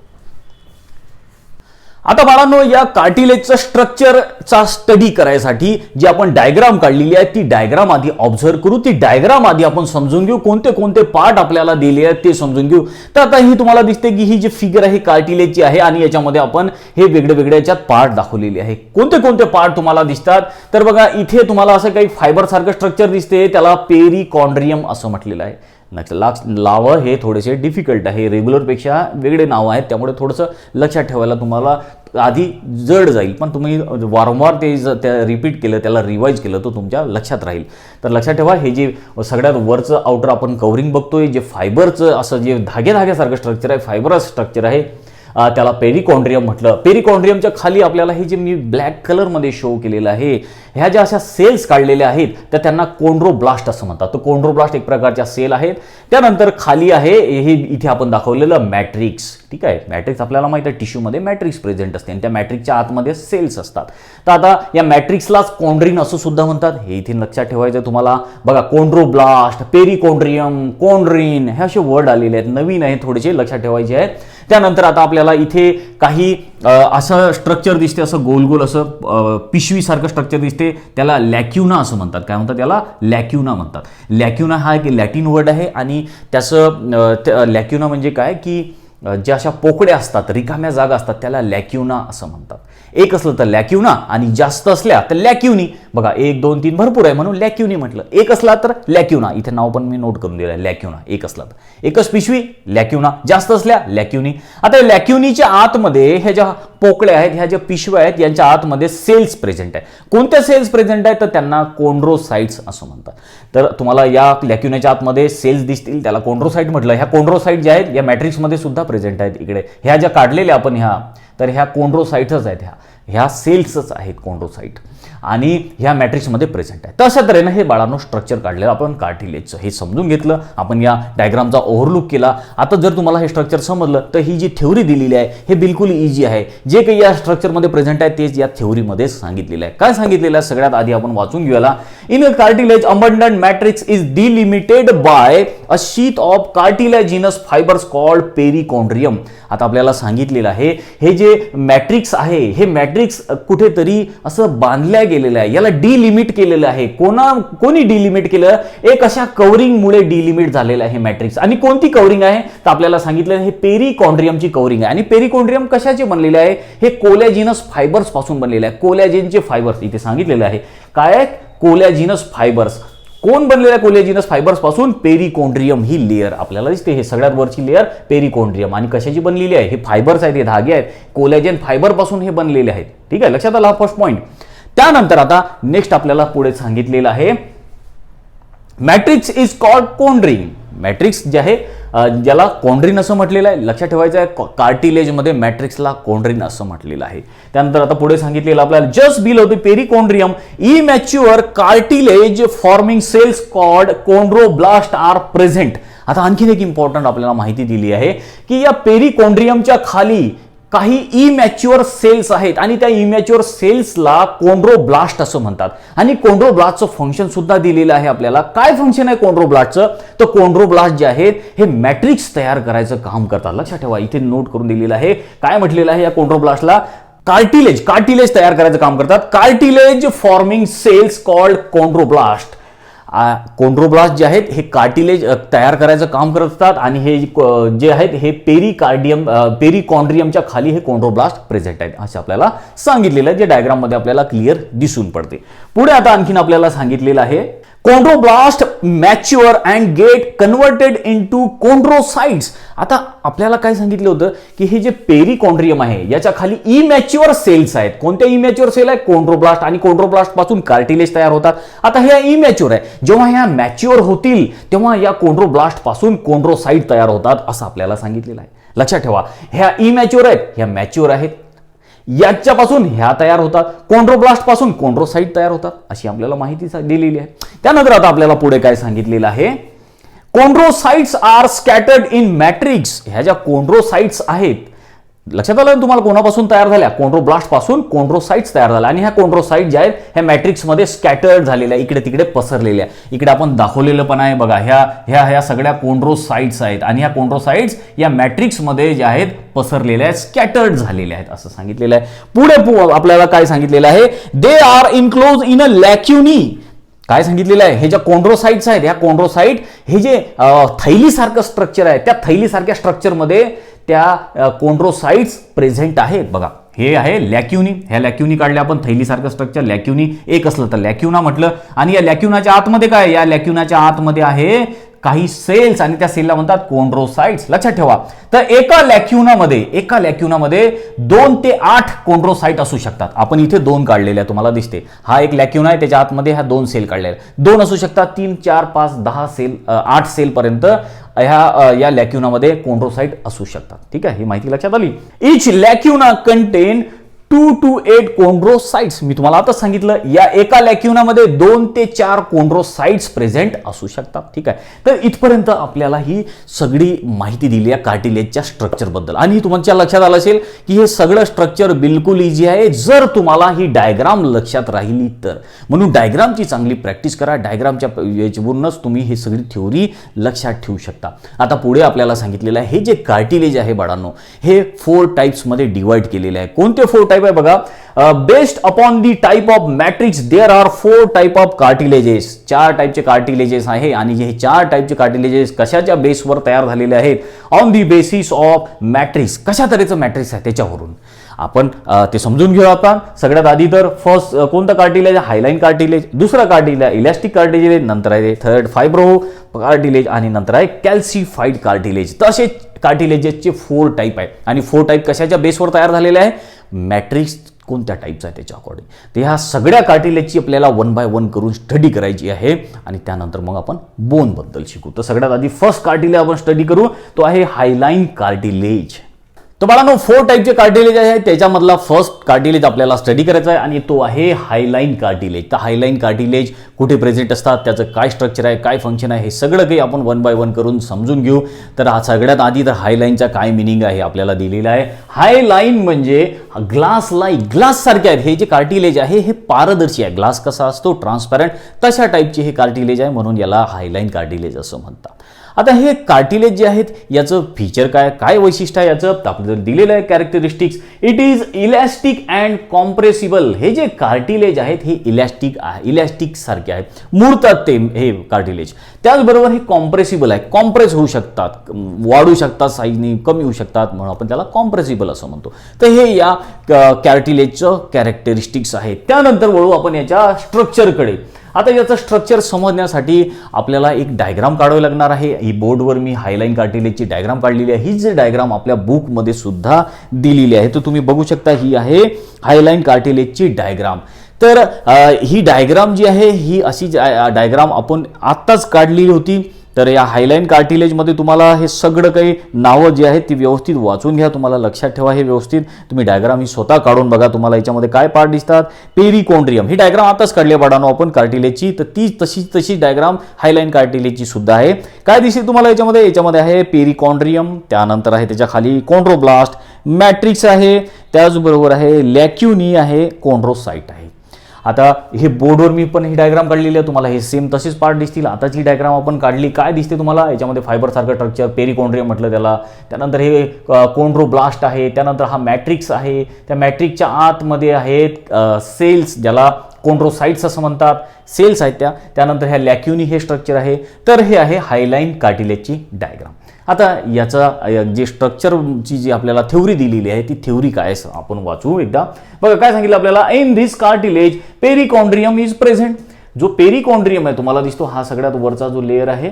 आता बाळांनो, या कार्टिलेजचं स्ट्रक्चरचा स्टडी करायसाठी जी आपण डायग्राम काढलेली आहे ती डायग्राम आधी ऑब्झर्व करू. ती डायग्राम आधी आपण समजून घेऊ, कोणते कोणते पार्ट आपल्याला दिले आहेत ते समजून घेऊ. तर आता ही तुम्हाला दिसते की ही जी फिगर आहे कार्टिलेजची आहे आणि याच्यामध्ये आपण हे वेगळे वेगळे याच्यात पार्ट दाखवलेले आहे. कोणते कोणते पार्ट तुम्हाला दिसतात तर बघा, इथे तुम्हाला असं काही फायबर सारखं स्ट्रक्चर दिसते, त्याला पेरिकॉन्ड्रियम असं म्हटलेलं आहे. लावं हे थोडेसे डिफिकल्ट आहे, रेग्युलरपेक्षा वेगळे नाव आहेत, त्यामुळे थोडंसं लक्षात ठेवायला तुम्हाला आधी जड जाईल. पण तुम्ही वारंवार ते रिपीट केलं, त्याला रिवाईज केलं तर तुमच्या लक्षात राहील. तर लक्षात ठेवा, हे जे सगळ्यात वरचं आउटर आपण कव्हरिंग बघतोय, जे फायबरचं असं जे धाग्यासारखं स्ट्रक्चर आहे, फायबरस स्ट्रक्चर आहे, त्याला पेरिकॉन्ड्रियम म्हटलं. पेरिकॉन्ड्रियमच्या खाली आपल्याला हे जे मी ब्लॅक कलरमध्ये शो केलेलं आहे, ह्या ज्या अशा सेल्स काढलेल्या आहेत तर त्यांना कोंड्रोब्लास्ट असं म्हणतात. तर कोंड्रोब्लास्ट एक प्रकारच्या सेल आहेत. त्यानंतर खाली आहे हे इथे आपण दाखवलेलं मॅट्रिक्स. ठीक आहे, मॅट्रिक्स आपल्याला माहिती आहे टिश्यूमध्ये मॅट्रिक्स प्रेझेंट असते आणि त्या मॅट्रिक्सच्या आतमध्ये सेल्स असतात. तर आता या मॅट्रिक्सलाच कोंड्रिन असं सुद्धा म्हणतात, हे इथे लक्षात ठेवायचं तुम्हाला. बघा, कोंड्रोब्लास्ट, पेरिकॉन्ड्रियम, कोंड्रिन हे असे वर्ड आलेले आहेत, नवीन आहे, थोडेसे लक्षात ठेवायचे आहेत. त्यानंतर आता आपल्याला इथे काही असं स्ट्रक्चर दिसते, असं गोल गोल असं पिशवीसारखं स्ट्रक्चर दिसते, त्याला लॅक्युना असं म्हणतात. काय म्हणतात त्याला? लॅक्युना म्हणतात. लॅक्युना हा एक लॅटिन वर्ड आहे आणि त्याचं लॅक्युना म्हणजे काय की ज्या अशा पोकड्या असतात, रिकाम्या जागा असतात, त्याला लॅक्युना असं म्हणतात. एक असलं तर लॅक्युना आणि जास्त असल्या तर लॅक्युनी. बघा, 1 2 3 भरपूर आहे म्हणून लॅक्युनी म्हटलं. एक असला तर लॅक्युना, इथे नाव पण मी नोट करून दिलं आहे, लॅक्युना. एक असला तर एकच पिशवी लॅक्युना, जास्त असल्या लॅक्युनी. आता लॅक्युनीच्या आतमध्ये ह्या ज्या पोकळ्या आहेत, ह्या ज्या पिशव्या आहेत, यांच्या आतमध्ये सेल्स प्रेझेंट आहे. कोणत्या सेल्स प्रेझेंट आहेत तर त्यांना कोंड्रोसाइट्स असं म्हणतात. तर तुम्हाला या लॅक्युनाच्या आतमध्ये सेल्स दिसतील, त्याला कोंड्रोसाइट म्हटलं. ह्या कोंड्रोसाइट ज्या आहेत या मॅट्रिक्समध्ये सुद्धा प्रेझेंट आहेत. इकडे ह्या ज्या काढलेल्या आपण ह्या, तर ह्या कोंड्रोसाइट्सच आहेत, ह्या सेल्सच आहेत कोंड्रोसाइट आणि ह्या मॅट्रिक्समध्ये प्रेझेंट आहे. तशा तऱ्हेनं हे बाळांनो स्ट्रक्चर काढलेलं आपण कार्टिलेजचं हे समजून घेतलं. आपण या डायग्रामचा ओव्हरलुक केला. आता जर तुम्हाला हे स्ट्रक्चर समजलं तर ही जी थेअरी दिलेली आहे हे बिलकुल इझी आहे. जे काही या स्ट्रक्चरमध्ये प्रेझेंट आहे तेच या थेअरीमध्ये सांगितलेलं आहे. काय सांगितलेलं आहे सगळ्यात आधी आपण वाचून घेऊया. In a cartilage abundant matrix is delimited by a sheath of cartilaginous fibres called perichondrium. आता आपल्याला सांगितलेलं आहे हे जे मॅट्रिक्स आहे हे मॅट्रिक्स कुठेतरी असं बांधल्या गेलेलं आहे, याला डिलिमिट केलेलं आहे. कोणी डिलिमिट केलं? एक अशा कव्हरिंगमुळे डिलिमिट झालेलं आहे मॅट्रिक्स. आणि कोणती कव्हरिंग आहे तर आपल्याला सांगितलं हे पेरिकॉन्ड्रियमची कव्हरिंग आहे. आणि पेरिकॉन्ड्रियम कशाचे बनलेले आहे? हे कोलॅजिनस फायबर्स पासून बनलेले आहे. कोलॅजिनचे फायबर्स इथे सांगितलेले आहे. काय? कोलॅजिनस फायबर्स. कोण बनलेल्या कोलॅजिनस फायबर्स पासून? पेरिकॉन्ड्रियम ही लेअर आपल्याला दिसते. हे सगळ्यात वरची लेअर पेरिकॉन्ड्रियम. आणि कशाची बनलेली आहे? हे फायबर्स आहेत, हे धागे आहेत, कोलॅजन फायबर पासून हे बनलेले आहेत. ठीक आहे, लक्षात आला हा फर्स्ट पॉइंट. त्यानंतर आता नेक्स्ट आपल्याला पुढे सांगितलेलं आहे मॅट्रिक्स इज कॉल्ड कोंड्रिन. मॅट्रिक्स जे आहे ज्याला कोंड्रिन असं म्हटलेलं आहे, लक्षात ठेवायचं आहे, कार्टिलेजमध्ये मॅट्रिक्सला कोंड्रिन असं म्हटलेलं आहे. त्यानंतर आता पुढे सांगितलेलं आपल्याला just below the perichondrium immature cartilage forming cells called chondroblast are present. आता आणखीन एक इम्पॉर्टंट आपल्याला माहिती दिली आहे की या पेरिकॉन्ड्रियमच्या खाली काही इमॅच्युअर सेल्स आहेत आणि त्या इमॅच्युअर सेल्सला कोंड्रोब्लास्ट असं म्हणतात. आणि कोंड्रोब्लास्टचं फंक्शन सुद्धा दिलेलं आहे आपल्याला. काय फंक्शन आहे कोंड्रोब्लास्टचं? तर कोंड्रोब्लास्ट जे आहेत हे मॅट्रिक्स तयार करायचं काम करतात. लक्षात ठेवा, इथे नोट करून दिलेलं आहे. काय म्हटलेलं आहे या कोंड्रोब्लास्टला? कार्टिलेज तयार करायचं काम करतात. Cartilage forming cells called chondroblast. Chondroblast जे आहेत हे कार्टिलेज तयार करायचं काम करतात आणि हे जे आहेत हे पेरिकॉन्ड्रियमच्या खाली हे कोंड्रोब्लास्ट प्रेझेंट आहेत असं आपल्याला सांगितलेलं आहे, जे डायग्राम मध्ये आपल्याला क्लिअर दिसून पडते. पुढे आता आणखीन आपल्याला सांगितलेलं आहे chondroblast mature and get converted into chondrocytes. आता आपल्याला काय सांगितलं होतं की हे जे पेरिकॉन्ड्रियम आहे याच्या खाली इमॅच्युअर सेल्स आहेत. कोणत्या इमॅच्युअर सेल आहेत? कोंड्रोब्लास्ट. आणि कोंड्रोब्लास्ट पासून कार्टिलेज तयार होतात. आता हे इमॅच्युअर आहे, जेव्हा ह्या मॅच्युअर होतील तेव्हा या कोंड्रोब्लास्ट पासून कोंड्रोसाइट तयार होतात असं आपल्याला सांगितलेलं आहे. लक्षात ठेवा, ह्या इमॅच्युअर आहेत, ह्या मॅच्युअर आहेत, याच्यापासून ह्या तयार होतात, कोंड्रोब्लास्ट पासून कोंड्रोसाइट तयार होतात अशी आपल्याला माहिती दिलेली आहे. त्यानंतर आता आपल्याला पुढे काय सांगितलेलं आहे? कोंड्रोसाइट्स आर स्कॅटर्ड इन मॅट्रिक्स. ह्या ज्या कोंड्रोसाइट्स आहेत, लक्षात आलं ना तुम्हाला, कोणापासून तयार झाल्या? कोंड्रोब्लास्ट पासून कोंड्रोसाइट्स तयार झाल्या. आणि ह्या कोंड्रोसाइट ज्या आहेत ह्या मॅट्रिक्स मध्ये स्कॅटर्ड झालेल्या, इकडे तिकडे पसरलेल्या. इकडे आपण दाखवलेलं पण आहे बघा, ह्या सगळ्या कोंड्रोसाइट्स आहेत आणि ह्या कोंड्रोसाइट्स या मॅट्रिक्स मध्ये ज्या आहेत पसरलेल्या आहेत, स्कॅटर्ड झालेल्या आहेत असं सांगितलेलं आहे. पुढे आपल्याला काय सांगितलेलं आहे? दे आर इनक्लोज इन अ लॅक्युनी. काय सांगितलेलं आहे? हे ज्या कोंड्रोसाइट्स आहेत, ह्या कोंड्रोसाइट हे जे थैलीसारखं स्ट्रक्चर आहे, त्या थैलीसारख्या स्ट्रक्चरमध्ये त्या कोंड्रोसाइट्स प्रेझेंट आहेत. बघा, हे आहे लॅक्युनी. ह्या लॅक्युनी काढल्या आपण, थैलीसारखं स्ट्रक्चर लॅक्युनी एक असलं तर लॅक्युना म्हटलं. आणि या लॅक्युनाच्या आतमध्ये काय? या लॅक्युनाच्या आतमध्ये आहे काही सेल्स आणि त्या सेलला म्हणतात कोंड्रोसाइट्स. लक्षात ठेवा, तर एका लॅक्युनामध्ये 2 ते 8 कोंड्रोसाइट असू शकतात. आपण इथे 2 काढलेल्या तुम्हाला दिसते. हा एक लॅक्युना आहे, त्याच्या आतमध्ये ह्या 2 सेल काढलेल्या, 2 असू शकतात, 3, 4, 5, 10 सेल, 8 सेल पर्यंत या लॅक्युनामध्ये कोंड्रोसाइट असू शकतात. ठीक आहे, ही माहिती लक्षात आली. इच लॅक्युना कंटेन 2 to 8 कोंड्रोसाइट्स. मी तुम्हाला आता सांगितलं या एका लॅक्युनामध्ये 2 ते 4 कोंड्रोसाइट्स प्रेझेंट असू शकतात. ठीक आहे, तर इथपर्यंत आपल्याला ही सगळी माहिती दिली आहे कार्टिलेजच्या स्ट्रक्चर बद्दल. आणि तुमच्या लक्षात आलं असेल की हे सगळं स्ट्रक्चर बिलकुल इझी आहे जर तुम्हाला ही डायग्राम लक्षात राहिली तर. म्हणून डायग्रामची चांगली प्रॅक्टिस करा. डायग्रामच्या याच्यावरूनच तुम्ही ही सगळी थ्योरी लक्षात ठेवू शकता. आता पुढे आपल्याला सांगितलेलं आहे हे जे कार्टिलेज आहे बाळांनो, हे 4 टाइप्स मध्ये डिवाइड केलेले आहे. कोणते 4 टाइप आहे बघा? Based upon the type of matrix there are 4 type of cartilages. 4 टाइपचे कार्टिलेजेस आहे आणि हे 4 टाइपचे कार्टिलेजेस कशाच्या बेसवर तयार झालेले आहेत? On the basis of matrix. कशा तऱ्हेचं मॅट्रिक्स आहे त्याच्यावरून आपण ते समजून घेऊ. आपण सगळ्यात आधी तर फर्स्ट कोणतं कार्टिलेज? हायलाइन कार्टिलेज. दुसरा कार्टिलेज इलॅस्टिक कार्टिलेज, नंतर आहे थर्ड फायब्रो कार्टिलेज आणि नंतर आहे कॅल्सिफाईड कार्टिलेज. तर असे कार्टिलेजेसचे 4 टाइप आहे. आणि 4 टाइप कशाच्या बेसवर तयार झालेले आहे? मॅट्रिक्स कोणत्या टाईपचा आहे त्याच्या अकॉर्डिंग. तर ह्या सगळ्या कार्टिलेजची आपल्याला 1 by 1 करून स्टडी करायची आहे आणि त्यानंतर मग आपण बोन बद्दल शिकू. तर सगळ्यात आधी फर्स्ट कार्टिलेज आपण स्टडी करू, तो आहे हायलाइन कार्टिलेज. तर बाळांनो 4 टाइपचे कार्टिलेज आहे, त्याच्यामधला फर्स्ट कार्टिलेज आपल्याला स्टडी करायचा आहे आणि तो आहे हायलाइन कार्टिलेज. तर हायलाइन कार्टिलेज कुठे प्रेझेंट असतात, त्याचं काय स्ट्रक्चर आहे, काय फंक्शन आहे, हे सगळं काही आपण 1 by 1 करून समजून घेऊ. तर सगळ्यात आधी तर हायलाइनचा काय मिनिंग आहे आपल्याला दिलेला आहे. हायलाइन म्हणजे ग्लास सारखे आहेत. हे जे कार्टिलेज आहे हे पारदर्शी आहे. ग्लास कसा असतो ट्रान्सपॅरंट, तशा टाईपचे हे कार्टिलेज आहे, म्हणून याला हायलाइन कार्टिलेज असं म्हणतात. आता हे कार्टिलेज जे आहेत याचं फीचर काय वैशिष्ट्य आहे याचं आपल्याला दिलेलं आहे characteristics. It is elastic and compressible. हे जे कार्टिलेज आहेत हे इलॅस्टिक सारखे आहेत, मुरतात ते हे कार्टिलेज. त्याचबरोबर हे कॉम्प्रेसिबल आहे, कॉम्प्रेस होऊ शकतात, वाढू शकतात साईजने, कमी होऊ शकतात, म्हणून आपण त्याला कॉम्प्रेसिबल असं म्हणतो. तर हे या कार्टिलेजचं कॅरेक्टरिस्टिक्स आहे. त्यानंतर वळू आपण याच्या स्ट्रक्चरकडे. आता याचं स्ट्रक्चर समजण्यासाठी आपल्याला एक डायग्राम काढावी लागणार आहे. ही बोर्डवर मी हायलाइन कार्टिलेजची डायग्राम काढलेली आहे. ही जी डायग्राम आपल्या बुकमध्ये सुद्धा दिलेली आहे, तर तुम्ही बघू शकता ही आहे हायलाइन कार्टिलेजची डायग्राम. तर ही डायग्राम जी आहे ही अशी डायग्राम आपण आत्ताच काढलेली होती. तर या हायलाइन कार्टिलेजमध्ये तुम्हाला हे सगळं काही नावं जी आहेत ती व्यवस्थित वाचून घ्या, तुम्हाला लक्षात ठेवा हे व्यवस्थित. तुम्ही डायग्राम ही स्वतः काढून बघा, तुम्हाला याच्यामध्ये काय पार्ट दिसतात. पेरिकॉन्ड्रियम ही डायग्राम आताच काढली बाळांनो आपण कार्टिलेजची, तर ती तशी डायग्राम हायलाइन कार्टिलेजची सुद्धा आहे. काय दिसेल तुम्हाला याच्यामध्ये आहे पेरिकॉन्ड्रियम, त्यानंतर आहे त्याच्या खाली कॉन्ड्रोब्लास्ट, मॅट्रिक्स आहे, त्याचबरोबर आहे लॅक्युनी आहे, कॉन्ड्रोसाइट आहे. आता हे बोर्डवर मी पण ही डायग्राम काढलेली आहे, तुम्हाला हे सेम तसेच पार्ट दिसतील. आताची डायग्राम आपण काढली, काय दिसते तुम्हाला याच्यामध्ये फायबर सारखं स्ट्रक्चर, पेरिकॉन्ड्रियम म्हटलं त्याला, त्यानंतर हे कॉन्ड्रोब्लास्ट आहे, त्यानंतर हा मॅट्रिक्स आहे, त्या मॅट्रिक्सच्या आतमध्ये आहेत सेल्स, ज्याला कॉन्ड्रोसाइट्स असं म्हणतात, सेल्स आहेत त्यानंतर ह्या लॅक्युनी हे स्ट्रक्चर आहे. तर हे आहे हायलाइन कार्टिलेजची डायग्राम. आता याचा जे स्ट्रक्चरची जी आपल्याला थेओरी दिलेली आहे ती थेओरी काय आपण वाचू एकदा. बघा काय सांगितलं आपल्याला, in this cartilage perichondrium is present. जो पेरिकॉन्ड्रियम आहे तुम्हाला दिसतो, हा सगळ्यात वरचा जो लेअर आहे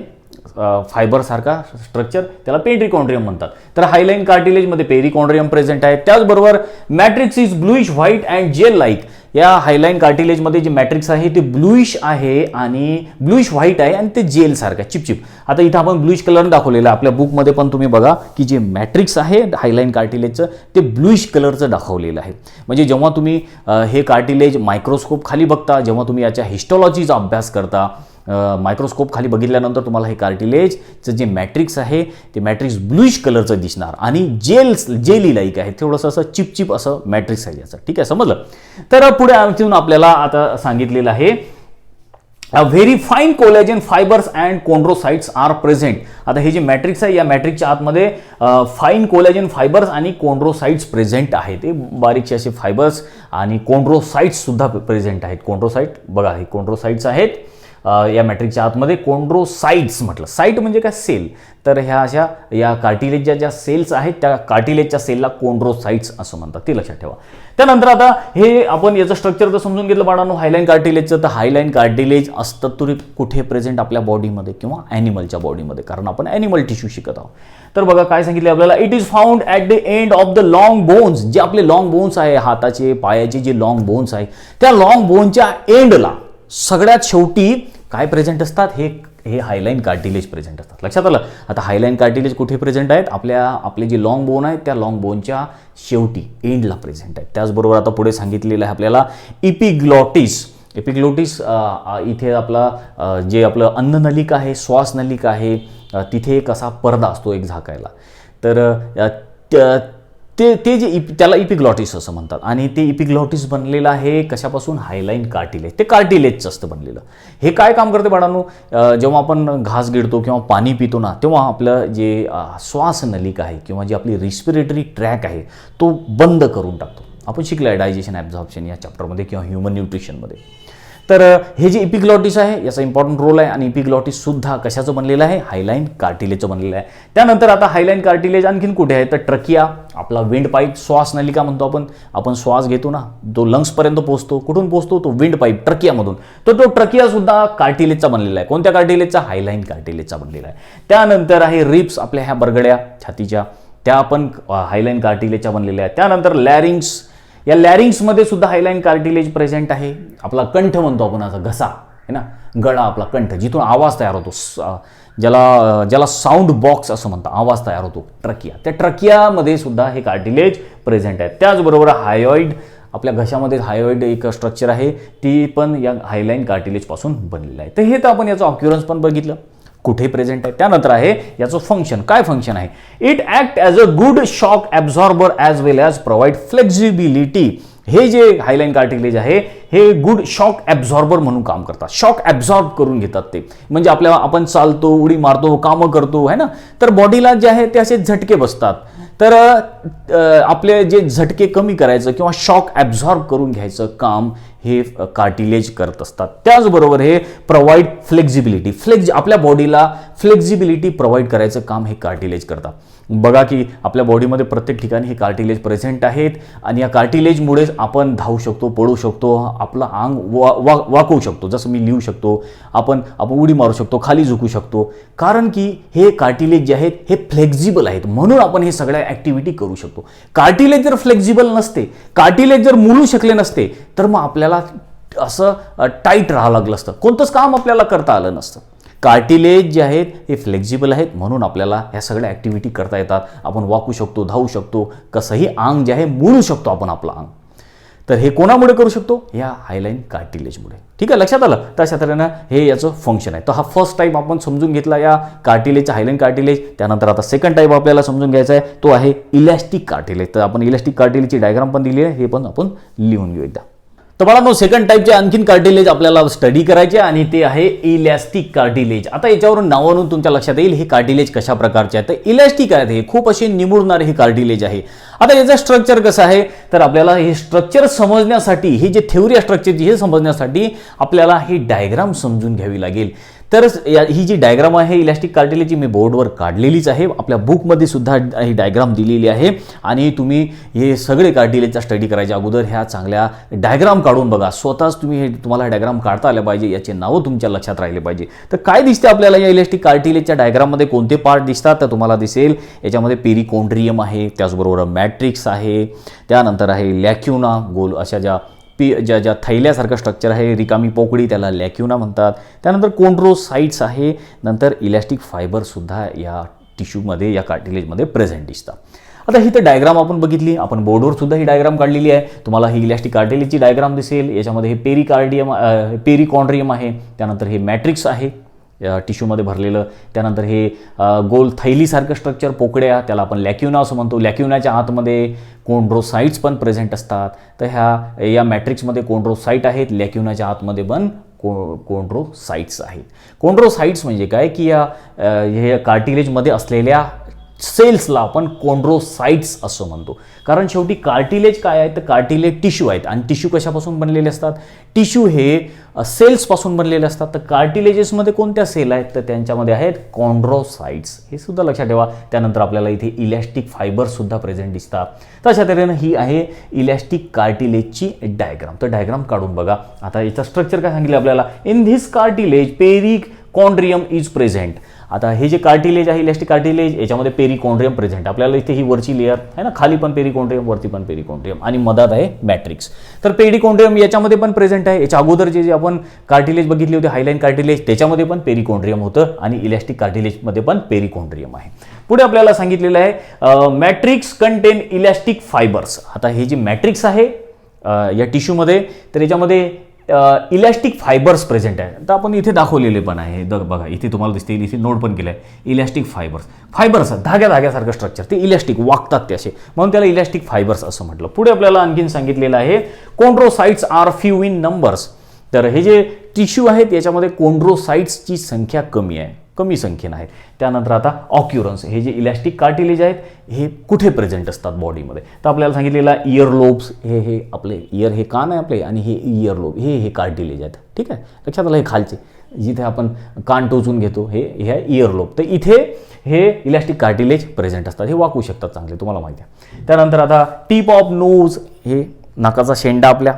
फायबर सारखा स्ट्रक्चर, त्याला पेरिकॉन्ड्रियम म्हणतात. तर हायलाइन कार्टिलेजमध्ये पेरिकॉन्ड्रियम प्रेझेंट आहे. त्याचबरोबर matrix is bluish white and gel like. या हायलाइन कार्टिलेजमध्ये जे मॅट्रिक्स आहे ते ब्लूइश आहे आणि ब्लूइश व्हाईट आहे आणि ते जेल सारखं चिपचिप. आता इथं आपण ब्लूइश कलर दाखवलेलं आहे, आपल्या बुकमध्ये पण तुम्ही बघा की जे मॅट्रिक्स आहे हायलाइन कार्टिलेजचं ते ब्लूइश कलरचं दाखवलेलं आहे. म्हणजे जेव्हा तुम्ही हे कार्टिलेज मायक्रोस्कोप खाली बघता, जेव्हा तुम्ही याच्या हिस्टॉलॉजीचा अभ्यास करता, मायक्रोस्कोप खाली बघितल्यानंतर तुम्हाला हे कार्टिलेजचं जे मॅट्रिक्स आहे ते मॅट्रिक्स ब्लूइश कलरचं दिसणार आणि जेली लाईक आहे, थोडंसं असं चिपचिप असं मॅट्रिक्स आहे याचं. ठीक आहे, समजलं. तर पुढे आणखीन आपल्याला आता सांगितलेलं आहे very fine collagen fibres and chondrocytes are present. आता हे जे मॅट्रिक्स आहे या मॅट्रिक्सच्या आतमध्ये फाईन कोलॅजन फायबर्स आणि कॉन्ड्रोसाइट्स प्रेझेंट आहेत. ते बारीकसे असे फायबर्स आणि कॉन्ड्रोसाइट्स सुद्धा प्रेझेंट आहेत. कॉन्ड्रोसाइट बघा, हे कॉन्ड्रोसाइट्स आहेत या मॅट्रिक्सच्या आतमध्ये. कॉन्ड्रोसाइट्स म्हटलं, साइट म्हणजे काय, सेल. तर ह्या अशा या कार्टिलेजच्या ज्या सेल्स आहेत त्या कार्टिलेजच्या सेलला कॉन्ड्रोसाइट्स असं म्हणतात, ते लक्षात ठेवा. त्यानंतर आता हे आपण याचं स्ट्रक्चर जर समजून घेतलं बाळांनो हायलाइन कार्टिलेजचं, तर हायलाइन कार्टिलेज असतं तरी कुठे प्रेझेंट, आपल्या बॉडीमध्ये किंवा ॲनिमलच्या बॉडीमध्ये, कारण आपण ॲनिमल टिश्यू शिकत आहोत. तर बघा काय सांगितलं आपल्याला, it is found at the end of the long bones. जे आपले लॉंग बोन्स आहे, हाताचे पायाचे जे लॉंग बोन्स आहे, त्या लॉंग बोनच्या एंडला सगळ्यात शेवटी काय प्रेझेंट असतात, हे हायलाइन कार्टिलेज प्रेझेंट असतात. लक्षात आलं. आता हायलाइन कार्टिलेज कुठे प्रेझेंट आहेत, आपले जे लॉंग बोन आहेत त्या लॉंग बोनच्या शेवटी एंडला प्रेझेंट आहेत. त्याचबरोबर आता पुढे सांगितलेलं आहे आपल्याला एपिग्लॉटिस. इथे आपला जे आपलं अन्ननलिका आहे, श्वासनलिका आहे, तिथे एक असा पडदा असतो एक झाकायला. तर ते जे त्याला इपिग्लॉटिस असं म्हणतात आणि ते इपिग्लॉटिस बनलेलं आहे कशापासून, हायलाइन कार्टिलेज. ते कार्टिलेजचं असतं बनलेलं. हे काय काम करते बाळांनो, जेव्हा आपण घास गिळतो किंवा पाणी पितो ना, तेव्हा आपलं जे श्वासनलिका आहे किंवा जी आपली रिस्पिरेटरी ट्रॅक आहे तो बंद करून टाकतो. आपण शिकलं आहे डायजेशन ॲब्झॉर्प्शन या चॅप्टरमध्ये किंवा ह्युमन न्यूट्रिशनमध्ये. तर हे जे इपिग्लॉटिस आहे याचा इम्पॉर्टंट रोल आहे आणि इपिग्लॉटिस सुद्धा कशाचं बनलेलं आहे, हायलाइन कार्टिलेजचं बनलेलं आहे. त्यानंतर आता हायलाइन कार्टिलेज आणखीन कुठे आहे, तर ट्रकिया, आपला विंड पाईप, श्वासनलिका म्हणतो आपण श्वास घेतो ना, तो लंग्सपर्यंत पोहोचतो. कुठून पोहोचतो, तो विंड पाईप ट्रकियामधून. तर तो ट्रकिया सुद्धा कार्टिलेजचा बनलेला आहे. कोणत्या कार्टिलेजचा, हायलाइन कार्टिलेजचा बनलेला आहे. त्यानंतर आहे रिप्स, आपल्या ह्या बरगड्या छातीच्या, त्या पण हायलाइन कार्टिलेजच्या बनलेल्या आहेत. त्यानंतर लॅरिंग्स, या लॅरिंग्समध्ये सुद्धा हायलाइन कार्टिलेज प्रेझेंट आहे. आपला कंठ म्हणतो आपण, असा घसा आहे ना, गळा, आपला कंठ, जिथून आवाज तयार होतो, ज्याला साऊंड बॉक्स असं म्हणतात, आवाज तयार होतो, ट्रकिया. त्या ट्रकियामध्ये सुद्धा हे कार्टिलेज प्रेझेंट आहे. त्याचबरोबर हायोइड, आपल्या घशामध्ये हायोइड एक स्ट्रक्चर आहे, ती पण या हायलाइन कार्टिलेजपासून बनलेलं आहे. तर हे तर आपण याचं ऑक्युरन्स पण बघितलं कुठे प्रेझेंट आहे. त्यानंतर आहे याचं फंक्शन. काय फंक्शन आहे, it act as a good shock absorber as well as provide flexibility. हे जे हायलाइन कार्टिलेज आहे हे गुड शॉक ॲब्झॉर्बर म्हणून काम करतात. शॉक ॲब्झॉर्ब करून घेतात ते, म्हणजे आपण चालतो, उडी मारतो, कामं करतो आहे ना, तर बॉडीला जे आहे ते असे झटके बसतात. तर आपले जे झटके कमी करायचं किंवा शॉक ॲब्झॉर्ब करून घ्यायचं काम हे कार्टिलेज करत असतात. त्याचबरोबर हे प्रोव्हाइड फ्लेक्झिबिलिटी, आपल्या बॉडीला फ्लेक्झिबिलिटी प्रोव्हाइड करायचं काम हे कार्टिलेज करतात. बघा की आपल्या बॉडीमध्ये प्रत्येक ठिकाणी हे कार्टिलेज प्रेझेंट आहेत आणि या कार्टिलेजमुळेच आपण धावू शकतो, पळू शकतो, आपलं अंग वाकवू शकतो, जसं मी लिहू शकतो, आपण उडी मारू शकतो, खाली झुकू शकतो, कारण की हे कार्टिलेज जे आहेत हे फ्लेक्झिबल आहेत, म्हणून आपण हे सगळ्या ॲक्टिव्हिटी करू शकतो. कार्टिलेज जर फ्लेक्झिबल नसते, कार्टिलेज जर मुळू शकले नसते, तर मग आपल्याला असं टाईट राहावं लागलं असतं, कोणतंच काम आपल्याला करता आलं नसतं. कार्टिलेज जे आहेत हे फ्लेक्झिबल आहेत, म्हणून आपल्याला ह्या सगळ्या ॲक्टिव्हिटी करता येतात. आपण वाकू शकतो, धावू शकतो, कसंही अंग जे आहे मोडू शकतो आपण आपलं अंग. तर हे कोणामुळे करू शकतो? या हायलाईन कार्टिलेजमुळे. ठीक आहे, लक्षात आलं? तशा तऱ्हेनं हे याचं फंक्शन आहे. तर हा फर्स्ट टाईप आपण समजून घेतला या कार्टिलेजचा, हायलाईन कार्टिलेज. त्यानंतर आता सेकंड टाईप आपल्याला समजून घ्यायचा आहे, तो आहे इलॅस्टिक कार्टिलेज. तर आपण इलॅस्टिक कार्टिलेजची डायग्राम पण दिली आहे, हे पण आपण लिहून घेऊ एकदा. तर बाळांनो, सेकंड टाईपचे आणखीन कार्टिलेज आपल्याला स्टडी करायचे आणि ते आहे इलॅस्टिक कार्टिलेज. आता याच्यावरून नावावरून तुमच्या लक्षात येईल हे कार्टिलेज कशा प्रकारचे आहेत. तर इलॅस्टिक आहेत, हे खूप असे निमुळणारे हे कार्टिलेज आहे. आता याचं स्ट्रक्चर कसं आहे, तर आपल्याला हे स्ट्रक्चर समजण्यासाठी, हे जे थेओरी आहे स्ट्रक्चरची हे समजण्यासाठी आपल्याला ही डायग्राम समजून घ्यावी लागेल. तर ही जी डायग्राम आहे इलॅस्टिक कार्टिलेजची मी बोर्डवर काढलेलीच आहे, आपल्या बुकमध्ये सुद्धा ही डायग्राम दिलेली आहे. आणि तुम्ही हे सगळे कार्टिलेजचा स्टडी करायच्या अगोदर ह्या चांगल्या डायग्राम काढून बघा. स्वतःच तुम्हाला डायग्राम काढता आले पाहिजे, याचे नावं तुमच्या लक्षात राहिले पाहिजे. तर काय दिसते आपल्याला या इलॅस्टिक कार्टिलेजच्या डायग्राममध्ये, कोणते पार्ट दिसतात? तर तुम्हाला दिसेल याच्यामध्ये पेरिकॉन्ड्रियम आहे, त्याचबरोबर मॅट्रिक्स आहे, त्यानंतर आहे लॅक्युना, गोल अशा ज्या थैल्यासारखं स्ट्रक्चर आहे, रिकामी पोकळी, त्याला लॅक्युना म्हणतात. त्यानंतर कोंड्रोसाइट्स आहे, नंतर इलॅस्टिक फायबरसुद्धा या टिश्यूमध्ये, या कार्टिलेजमध्ये प्रेझेंट दिसतात. आता ही तर डायग्राम आपण बघितली, आपण बोर्डवर सुद्धा ही डायग्राम काढलेली आहे. तुम्हाला ही इलॅस्टिक कार्टिलेजची डायग्राम दिसेल. याच्यामध्ये हे पेरिकॉन्ड्रियम आहे, त्यानंतर हे मॅट्रिक्स आहे टिश्यूमध्ये भरलेलं, त्यानंतर हे गोल थैलीसारखं स्ट्रक्चर, पोकड्या, त्याला आपण लॅक्युना असं म्हणतो. लॅक्युनाच्या आतमध्ये कोंड्रोसाइट्स पण प्रेझेंट असतात. तर या मॅट्रिक्समध्ये कोंड्रोसाइट आहेत, लॅक्युनाच्या आतमध्ये पण कोंड्रोसाइट्स आहेत. कोंड्रोसाइट्स म्हणजे काय की हे कार्टिलेजमध्ये असलेल्या सेल्सला आपण कोंड्रोसाइट्स असं म्हणतो. कारण शेवटी कार्टिलेज काय आहे, तर कार्टिलेज टिश्यू आहेत. आणि टिश्यू कशापासून बनलेले असतात? टिश्यू हे सेल्सपासून बनलेले असतात. तर कार्टिलेजेसमध्ये कोणत्या सेल आहेत? तर त्यांच्यामध्ये आहेत कोंड्रोसाइट्स, हे सुद्धा लक्षात ठेवा. त्यानंतर आपल्याला इथे इलॅस्टिक फायबरसुद्धा प्रेझेंट दिसतात. तशा तऱ्हेनं ही आहे इलॅस्टिक कार्टिलेजची डायग्राम. तर डायग्राम काढून बघा. आता याचं स्ट्रक्चर काय सांगितलं आपल्याला? In this cartilage perichondrium is present. आता हे जे कार्टिलेज आहे इलॅस्टिक कार्टिलेज, याच्यामध्ये पेरिकॉन्ड्रियम प्रेझेंट. आपल्याला इथे ही वरची लेअर आहे ना, खाली पण पेरिकॉन्ड्रियम, वरती पण पेरिकॉन्ड्रियम, आणि मधात आहे मॅट्रिक्स. तर पेरिकॉन्ड्रियम याच्यामध्ये पण प्रेझेंट आहे. याच्या अगोदर जे आपण कार्टिलेज बघितले होते हायलाईन कार्टिलेज, त्याच्यामध्ये पण पेरिकॉन्ड्रियम होतं, आणि इलॅस्टिक कार्टिलेजमध्ये पण पेरिकॉन्ड्रियम आहे. पुढे आपल्याला सांगितलेलं आहे मॅट्रिक्स कंटेन इलॅस्टिक फायबर्स. आता हे जे मॅट्रिक्स आहे या टिश्यूमध्ये, तर याच्यामध्ये इलॅस्टिक फायबर्स प्रेझेंट आहे. तर आपण इथे दाखवलेले पण आहे, बघा इथे तुम्हाला दिसते, इथे नोट पण केलं आहे. इलॅस्टिक फायबर्स धाग्यासारखं स्ट्रक्चर, ते इलॅस्टिक वागतात ते असे, म्हणून त्याला इलॅस्टिक फायबर्स असं म्हटलं. पुढे आपल्याला आणखीन सांगितलेलं आहे कोंड्रोसाइट्स आर फ्यू इन नंबर्स. तर हे जे टिश्यू आहेत याच्यामध्ये कोंड्रोसाइट्सची संख्या कमी संख्येनं आहे. त्यानंतर आता ऑक्युरन्स, हे जे इलॅस्टिक कार्टिलेज आहेत हे कुठे प्रेझेंट असतात बॉडीमध्ये? तर आपल्याला सांगितलेलं इयर लोब्स, हे आपले इयर, हे कान आहे आपले, आणि हे इयर लोब, हे कार्टिलेज आहेत. ठीक आहे, लक्षात आलं? हे खालचे जिथे आपण कान टोचून घेतो हे आहे इयर लोब. तर इथे हे इलॅस्टिक कार्टिलेज प्रेझेंट असतात, हे वाकू शकतात चांगले, तुम्हाला माहिती आहे. त्यानंतर आता टिप ऑफ नोज, हे नाकाचा शेंडा, आपल्या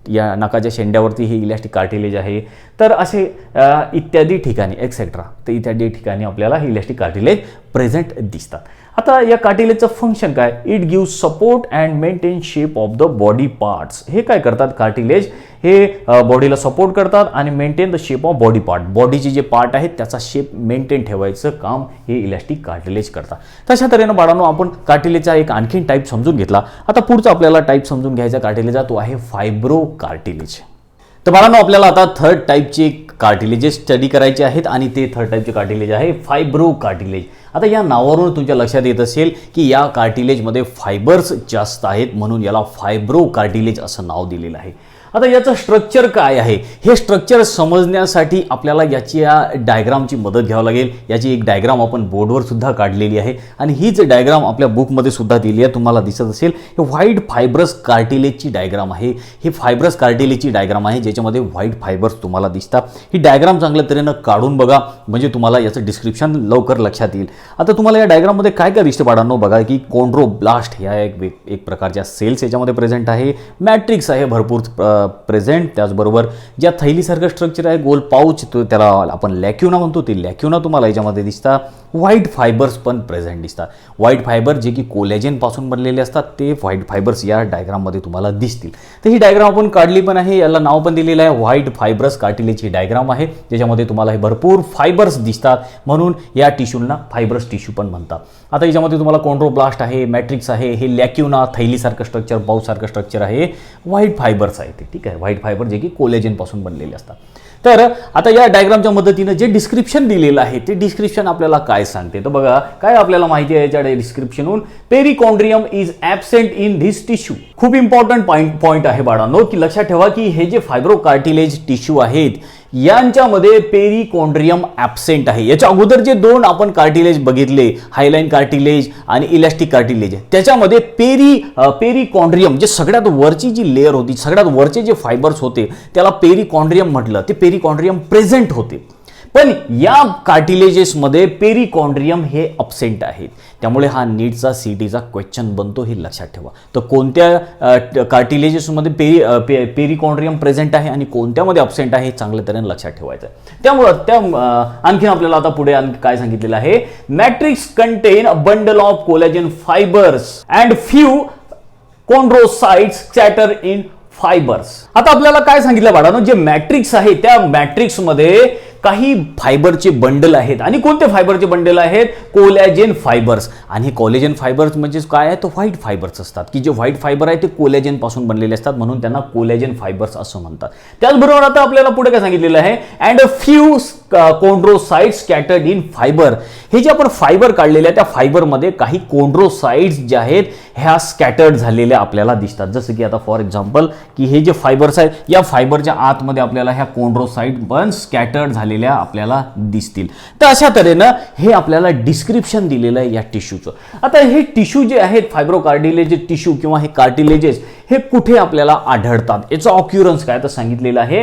या नाकाच्या शेंड्यावरती हे इलॅस्टिक कार्टिलेज आहे. तर असे इत्यादी ठिकाणी एक्सेट्रा, तर इत्यादी ठिकाणी आपल्याला हे इलॅस्टिक कार्टिलेज प्रेझेंट दिसतात. आता या कार्टिलेजचं फंक्शन काय? It give support and maintain shape of the body parts. हे काय करतात कार्टिलेज? हे बॉडीला सपोर्ट करतात आणि maintain the shape of body part. बॉडीचे जे पार्ट आहेत त्याचा शेप मेंटेन ठेवायचं काम हे इलॅस्टिक कार्टिलेज करतात. तशा तऱ्हेनं बाळांनो आपण कार्टिलेजचा एक आणखीन टाईप समजून घेतला. आता पुढचा आपल्याला टाईप समजून घ्यायचा कार्टिलेजचा, तो आहे फायब्रो कार्टिलेज. तर बाळांनो आपल्याला आता थर्ड टाईपचे कार्टिलेजेस स्टडी करायचे आहेत, आणि ते थर्ड टाईपचे कार्टिलेज आहे फायब्रो कार्टिलेज. आता या नावावरून तुमच्या लक्षात येत असेल की या कार्टिलेजमध्ये फायबर्स जास्त आहेत, म्हणून याला फायब्रो कार्टिलेज असं नाव दिलेलं आहे. आता याचं स्ट्रक्चर काय आहे हे स्ट्रक्चर समजण्यासाठी आपल्याला याची या डायग्रामची मदत घ्यावी लागेल. याची एक डायग्राम आपण बोर्डवर सुद्धा काढलेली आहे, आणि हीच डायग्राम आपल्या बुकमध्ये सुद्धा दिली आहे. तुम्हाला दिसत असेल हे व्हाईट फायब्रस कार्टिलेजची डायग्राम आहे. ही फायब्रस कार्टिलेजची डायग्राम आहे ज्याच्यामध्ये व्हाईट फायबर्स तुम्हाला दिसतात. ही डायग्राम चांगल्या तऱ्हेनं काढून बघा, म्हणजे तुम्हाला याचं डिस्क्रिप्शन लवकर लक्षात येईल. आता तुम्हाला या डायग्राममध्ये काय काय दिसतं बाळांनो? बघा की कोंड्रोब्लास्ट ह्या एक प्रकारच्या सेल्स याच्यामध्ये प्रेझेंट आहे. मॅट्रिक्स आहे भरपूर प्रेझेंट. त्याचबरोबर ज्या थैलीसारखं स्ट्रक्चर आहे गोल पाऊच, तो त्याला आपण लॅक्युना म्हणतो, ते लॅक्युना तुम्हाला याच्यामध्ये दिसतात. व्हाईट फायबर्स पण प्रेझेंट दिसतात. व्हाईट फायबर जे की कोलॅजनपासून बनलेले असतात ते व्हाईट फायबर्स या डायग्राममध्ये तुम्हाला दिसतील. तर ही डायग्राम आपण काढली पण आहे, याला नाव पण दिलेलं आहे व्हाईट फायबर्स कार्टिलेज ही डायग्राम आहे, ज्याच्यामध्ये तुम्हाला हे भरपूर फायबर्स दिसतात, म्हणून या टिश्यूला फायबर्स टिश्यू पण म्हणतात. आता याच्यामध्ये तुम्हाला कॉन्ड्रोब्लास्ट आहे, मॅट्रिक्स आहे, हे लॅक्युना थैलीसारखं स्ट्रक्चर, पाऊचसारखं स्ट्रक्चर आहे, व्हाईट फायबर्स आहे ते. ठीक आहे, व्हाईट फायबर जे की कोलॅजनपासून बनलेले असतात. तर आता या डायग्रामच्या मदतीने जे डिस्क्रिप्शन दिलेलं आहे ते डिस्क्रिप्शन आपल्याला काय सांगते, तर बघा काय आपल्याला माहिती आहे याच्या डिस्क्रिप्शनहून. Perichondrium is absent in this tissue. खूप इम्पॉर्टंट पॉईंट आहे बाळांनो, की लक्षात ठेवा की हे जे फायब्रोकार्टिलेज टिश्यू आहेत यांच्यामध्ये पेरिकॉन्ड्रियम ॲब्सेंट आहे. याच्या अगोदर जे दोन आपण कार्टिलेज बघितले, हायलाइन कार्टिलेज आणि इलॅस्टिक कार्टिलेज, त्याच्यामध्ये पेरिकॉन्ड्रियम जे सगळ्यात वरची जी लेअर होती, सगळ्यात वरचे जे फायबर्स होते त्याला पेरिकॉन्ड्रियम म्हटलं. ते पेरिकॉन्ड्रियम प्रेझेंट होते, पण या कार्टिलेजेसमध्ये पेरिकॉन्ड्रियम हे अब्सेंट आहेत. त्यामुळे हा नीटचा सीटीचा क्वेश्चन बनतो, हे लक्षात ठेवा. तर कोणत्या कार्टिलेजेसमध्ये पेरिकॉन्ड्रियम प्रेझेंट आहे आणि कोणत्यामध्ये अब्सेंट आहे हे चांगल्या तऱ्हेने लक्षात ठेवायचं आहे. त्यामुळं आणखीन आपल्याला आता पुढे काय सांगितलेलं आहे, matrix contain a bundle of collagen fibres and few chondrocytes scatter in fibres. आता आपल्याला काय सांगितलं बाळांनो, जे मॅट्रिक्स आहे त्या मॅट्रिक्समध्ये काही फायबरचे बंडल आहेत. आणि कोणते फायबरचे बंडल आहेत, कोलॅजन फायबर्स. आणि कोलॅजन फायबर्स म्हणजे काय आहे, तो व्हाईट फायबर्स असतात, की जे व्हाईट फायबर आहे ते कोलॅजन पासून बनलेले असतात, म्हणून त्यांना कोलॅजन फायबर्स असं म्हणतात. त्याचबरोबर आता आपल्याला पुढे काय सांगितलेलं आहे, and a few chondrocytes scattered in fibre. हे जे आपण फायबर काढलेले आहे त्या फायबरमध्ये काही कॉन्ड्रोसाइट्स जे आहेत ह्या स्कॅटर्ड झालेल्या आपल्याला दिसतात. जसं की आता फॉर एक्झाम्पल की हे जे फायबर्स आहेत या फायबरच्या आतमध्ये आपल्याला ह्या कॉन्ड्रोसाइट पण स्कॅटर्ड झालेल्या आपल्याला दिसतील. तर अशा तऱ्हेनं हे आपल्याला डिस्क्रिप्शन दिलेलं आहे या टिश्यूचं. आता हे टिश्यू जे आहेत फायब्रोकार्टिलेज टिश्यू किंवा हे कार्टिलेजेस हे कुठे आपल्याला आढळतात, याचं ऑक्युरन्स काय तर सांगितलेलं आहे.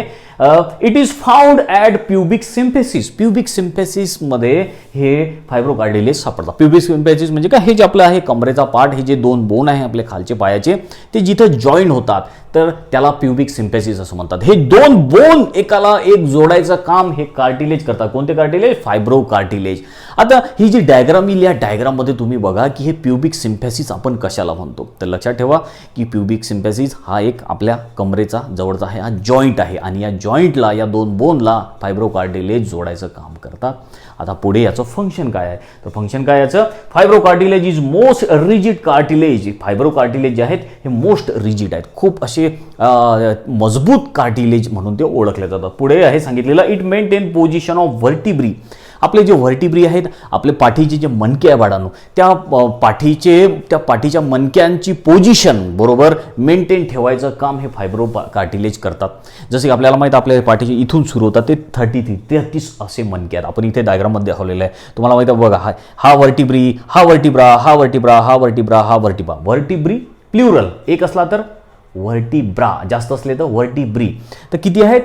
It is found at pubic symphysis. Pubic symphysis मध्ये हे फायब्रोकार्टिलेज सापडतात. प्युबिक सिम्फेसिस म्हणजे काय, हे जे आपलं आहे कमरेचा पार्ट, हे जे दोन बोन आहे आपले खालचे पायाचे, ते जिथं जॉईन होतात तर त्याला प्युबिक सिम्फेसिस असं म्हणतात. हे दोन बोन एकाला एक जोडायचं काम हे कार्टिलेज करतात. कोणते कार्टिलेज, फायब्रोकार्टिलेज. आता ही जी डायग्राम येईल या डायग्राम मध्ये तुम्ही बघा की हे प्युबिक सिम्फेसिस आपण कशाला म्हणतो, तर लक्षात ठेवा की प्युबिक सिम्फेसिस हा एक आपल्या कमरेचा जवळचा आहे, हा जॉईंट आहे आणि या जॉईंटला, या दोन बोनला फायब्रोकार्टिलेज जोडायचं काम करतात. आता पुढे याचं फंक्शन काय आहे, तर फंक्शन काय याचं, फायब्रोकार्टिलेज इज मोस्ट रिजिड कार्टिलेज. फायब्रोकार्टिलेज जे आहेत हे मोस्ट रिजिड आहेत, खूप असे मजबूत कार्टिलेज म्हणून ते ओळखले जातात. पुढे आहे सांगितलेलं, इट मेंटेन पोझिशन ऑफ व्हर्टिब्री. आपले जे व्हर्टिब्री आहेत, आपले पाठीचे जे मणके आहे बाळांनो, त्या पाठीच्या मणक्यांची पोझिशन बरोबर मेंटेन ठेवायचं काम हे फायब्रोकार्टिलेज करतात. जसे की आपल्याला माहिती, आपल्या पाठीचे इथून सुरू होतात ते 33 असे मणके आहेत. आपण इथे डायग्राममध्ये दाखवलेलं आहे, तुम्हाला माहिती आहे बघा, हा व्हर्टिब्री, हा वर्टिब्रा, हा वर्टिब्रा, हा वर्टिब्रा, हा वर्टिब्रा. व्हर्टिब्री प्लुरल, एक असला तर व्हर्टिब्रा, जास्त असले तर व्हर्टिब्री. तर किती आहेत,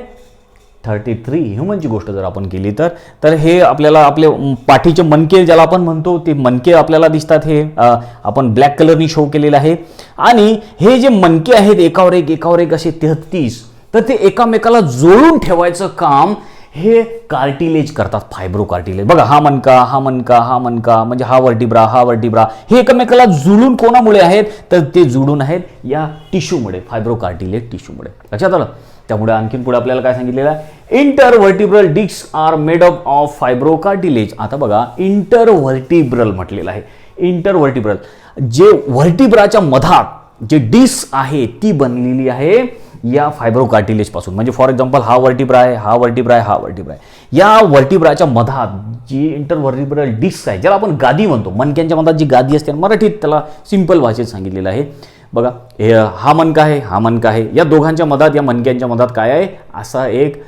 33. ह्युमनची गोष्ट जर आपण केली तर हे आपल्याला आपले पाठीचे मणके ज्याला आपण म्हणतो ते मणके आपल्याला दिसतात. हे आपण ब्लॅक कलरनी शो केलेलं आहे. आणि हे जे मणके आहेत एकावर एक असे 33, तर ते एकामेकाला जोडून ठेवायचं काम हे कार्टिलेज करतात, फायब्रोकार्टिलेज. बघा, हा मणका, हा मणका, हा मणका, म्हणजे हा वर्टिब्रा, हा वर्टिब्रा, हे एकमेकाला जुळून कोणामुळे आहेत, तर ते जुळून आहेत या टिश्यूमुळे, फायब्रोकार्टिलेज टिश्यूमुळे. लक्षात आलं. त्यामुळे आणखीन पुढे आपल्याला काय सांगितलेलं आहे, intervertebral disc are made up of fibrocartilage. आता बघा, इंटरव्हर्टिब्रल म्हटलेलं आहे. इंटरव्हर्टिब्रल जे व्हर्टिब्राच्या मधात जे डिस्क आहे ती बनलेली आहे या फायब्रोकार्टिलेज पासून. म्हणजे फॉर एक्झाम्पल हा वर्टिब्रा आहे, हा वर्टिब्रा आहे, हा वर्टिब्रा आहे. या वर्टिब्राच्या मधात जी इंटरव्हर्टिब्रल डिस्क आहे, ज्याला आपण गादी म्हणतो, मणक्यांच्या मधात जी गादी असते, मराठीत त्याला सिंपल भाषेत सांगितलेलं आहे. बघा, हा मणका आहे, हा मणका आहे, या दोघांच्या मधात, या मणक्यांच्या मधात काय आहे, असा एक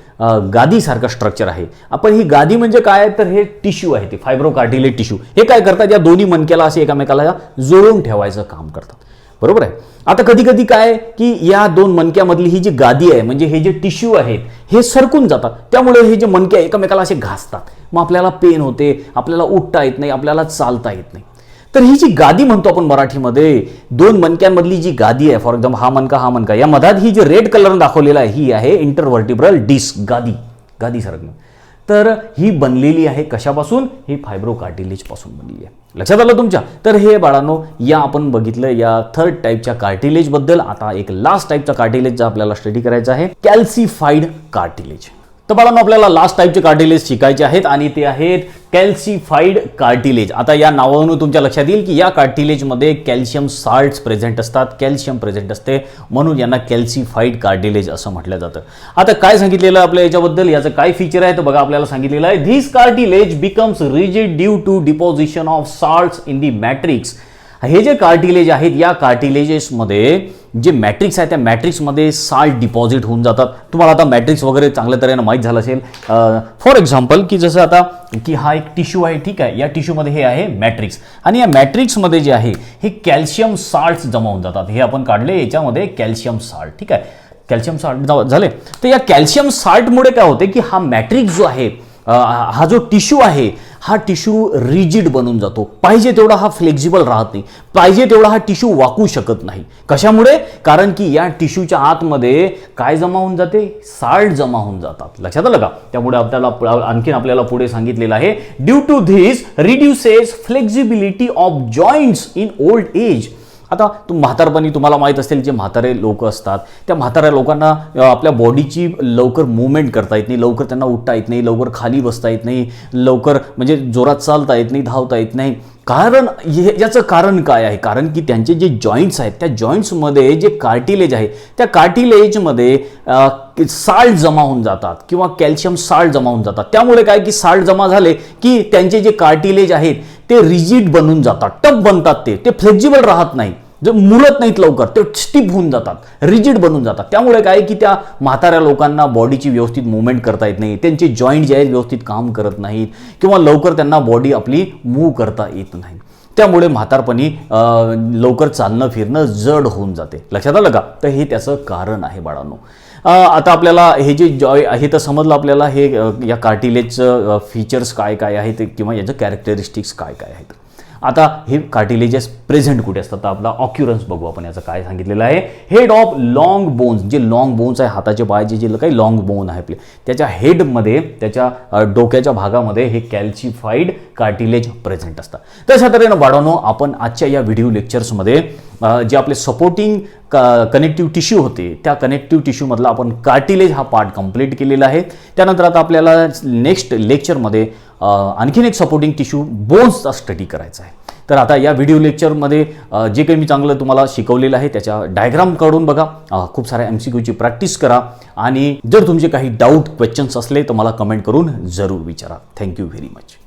गादीसारखं स्ट्रक्चर आहे. आपण ही गादी म्हणजे काय, तर हे टिश्यू आहे, ते फायब्रोकार्टिलेज टिश्यू. हे काय करतात, या दोन्ही मणक्याला असे एकामेकाला जोडून ठेवायचं काम करतात. बरोबर आहे. आता कधी कधी काय की या दोन मणक्यामधली ही जी गादी आहे, म्हणजे हे जे टिश्यू आहेत हे सरकून जातात, त्यामुळे हे जे मणके एकमेकाला असे घासतात, मग आपल्याला पेन होते, आपल्याला उठता येत नाही, आपल्याला चालता येत नाही. तर ही जी गादी म्हणतो आपण मराठीमध्ये, दोन मणक्यांमधली जी गादी आहे, फॉर एक्झाम्पल हा मणका या मधात ही जी रेड कलर दाखवलेला आहे ही आहे इंटरव्हर्टिब्रल डिस्क, गादी सारखं. तर ही बनलेली आहे कशापासून? ही फायब्रोकार्टिलेज पासून बनलेली आहे. लक्षात आलं तुमच्या? तर हे बाळांनो या आपण बघितलं या थर्ड टाईपच्या कार्टिलेज बद्दल. आता एक लास्ट टाईपचा कार्टिलेजचा आपल्याला स्टडी करायचा आहे, कॅल्सिफाईड कार्टिलेज. तर बाळांनो आपल्याला लास्ट टाईपचे कार्टिलेज शिकायचे आहेत आणि ते आहेत कॅल्सिफाईड कार्टिलेज. आता या नावावरून तुमच्या लक्षात येईल की या कार्टिलेजमध्ये कॅल्शियम साल्ट्स प्रेझेंट असतात, कॅल्शियम प्रेझेंट असते, म्हणून यांना कॅल्सिफाईड कार्टिलेज असं म्हटलं जातं. आता काय सांगितलेलं आपल्या याच्याबद्दल, याचं काय फीचर आहे तर बघा, आपल्याला सांगितलेलं आहे this cartilage becomes rigid due to deposition of salts in the matrix. हे जे कार्टिलेज आहेत या कार्टिलेजेसमध्ये जे मॅट्रिक्स आहे त्या मॅट्रिक्समध्ये साल्ट डिपॉझिट होऊन जातात. तुम्हाला आता मॅट्रिक्स वगैरे चांगल्या तऱ्हेने माहीत झालं असेल. फॉर एक्झाम्पल की जसं आता की हा एक टिश्यू आहे, ठीक आहे, या टिश्यूमध्ये हे आहे मॅट्रिक्स आणि या मॅट्रिक्समध्ये जे आहे हे कॅल्शियम साल्ट्स जमा होऊन जातात. हे आपण काढले याच्यामध्ये कॅल्शियम साल्ट, ठीक आहे, कॅल्शियम साल्ट झाले. तर या कॅल्शियम साल्टमुळे काय होते की हा मॅट्रिक्स जो आहे, हा जो टिश्यू आहे हा टिश्यू रिजिड बनून जातो. पाहिजे तेवढा हा फ्लेक्झिबल राहत नाही, पाहिजे तेवढा हा टिश्यू वाकू शकत नाही. कशामुळे? कारण की या टिश्यूच्या आतमध्ये काय जमा होऊन जाते? साल्ट जमा होऊन जातात. लक्षात आलं का? त्यामुळे आपल्याला पुढे सांगितलेलं आहे due to this reduces flexibility of joints in old age. आता म्हातारपणी तुम्हाला माहीत असेल जे म्हातारे लोक असतात त्या म्हाताऱ्या लोकांना आपल्या बॉडीची लवकर मूवमेंट करता येत नाही, लवकर त्यांना उठता येत नाही, लवकर खाली बसता येत नाही, लवकर म्हणजे जोरात चालता येत नाही, धावता येत नाही. कारण याचं कारण काय आहे? कारण की त्यांचे जे जॉईंट्स आहेत त्या जॉईंट्समध्ये जे कार्टिलेज आहे त्या कार्टिलेजमध्ये साल्ट जमा होऊन जातात किंवा कॅल्शियम साल्ट जमा होऊन जातात. त्यामुळे काय की साल्ट जमा झाले की त्यांचे जे कार्टिलेज आहेत ते रिजिड बनून जातात, टफ बनतात, ते फ्लेक्झिबल राहत नाही, जे मुरत नाहीत लवकर, ते स्टिफ होऊन जातात, रिजिड बनून जातात. त्यामुळे काय की त्या म्हाताऱ्या लोकांना बॉडीची व्यवस्थित मूवमेंट करता येत नाही, त्यांचे जॉईंट जे आहेत व्यवस्थित काम करत नाहीत किंवा लवकर त्यांना बॉडी आपली मूव्ह करता येत नाही. त्यामुळे म्हातारपणी लवकर चालणं फिरणं जड होऊन जाते. लक्षात आलं का? तर हे त्याचं कारण आहे बाळांनो. आता आपल्याला हे जे जॉय हे तर समजलं आपल्याला हे या कार्टिलेजचं फीचर्स काय काय आहेत किंवा याचं कॅरेक्टरिस्टिक्स काय काय आहेत. आता हे कार्टिलेजेस प्रेझेंट कुठे असतात? आपला ऑक्युरन्स बघू आपण. याचं काय सांगितलेलं आहे, हेड ऑफ लॉंग बोन्स, जे लॉंग बोन्स आहे हाताचे पायाचे जे काही लॉंग बोन आहे आपले त्याच्या हेडमध्ये, त्याच्या डोक्याच्या भागामध्ये हे कॅल्सिफाईड कार्टिलेज प्रेझेंट असतात. तशा तऱ्हेनं बाळांनो आपण आजच्या या व्हिडिओ लेक्चर्समध्ये जे आपले सपोर्टिंग कनेक्टिव्ह टिश्यू होते त्या कनेक्टिव्ह टिश्यूमधला आपण कार्टिलेज हा पार्ट कंप्लीट केलेला आहे. त्यानंतर आता आपल्याला नेक्स्ट लेक्चरमध्ये आणखीन एक सपोर्टिंग टिश्यू बोन्सचा स्टडी करायचा आहे. तर आता या व्हिडिओ लेक्चरमध्ये जे काही मी चांगलं तुम्हाला शिकवलेलं आहे त्याच्या डायग्राम काढून बघा, खूप साऱ्या MCQची प्रॅक्टिस करा आणि जर तुमचे काही डाऊट क्वेश्चन्स असले तर मला कमेंट करून जरूर विचारा. Thank you very much.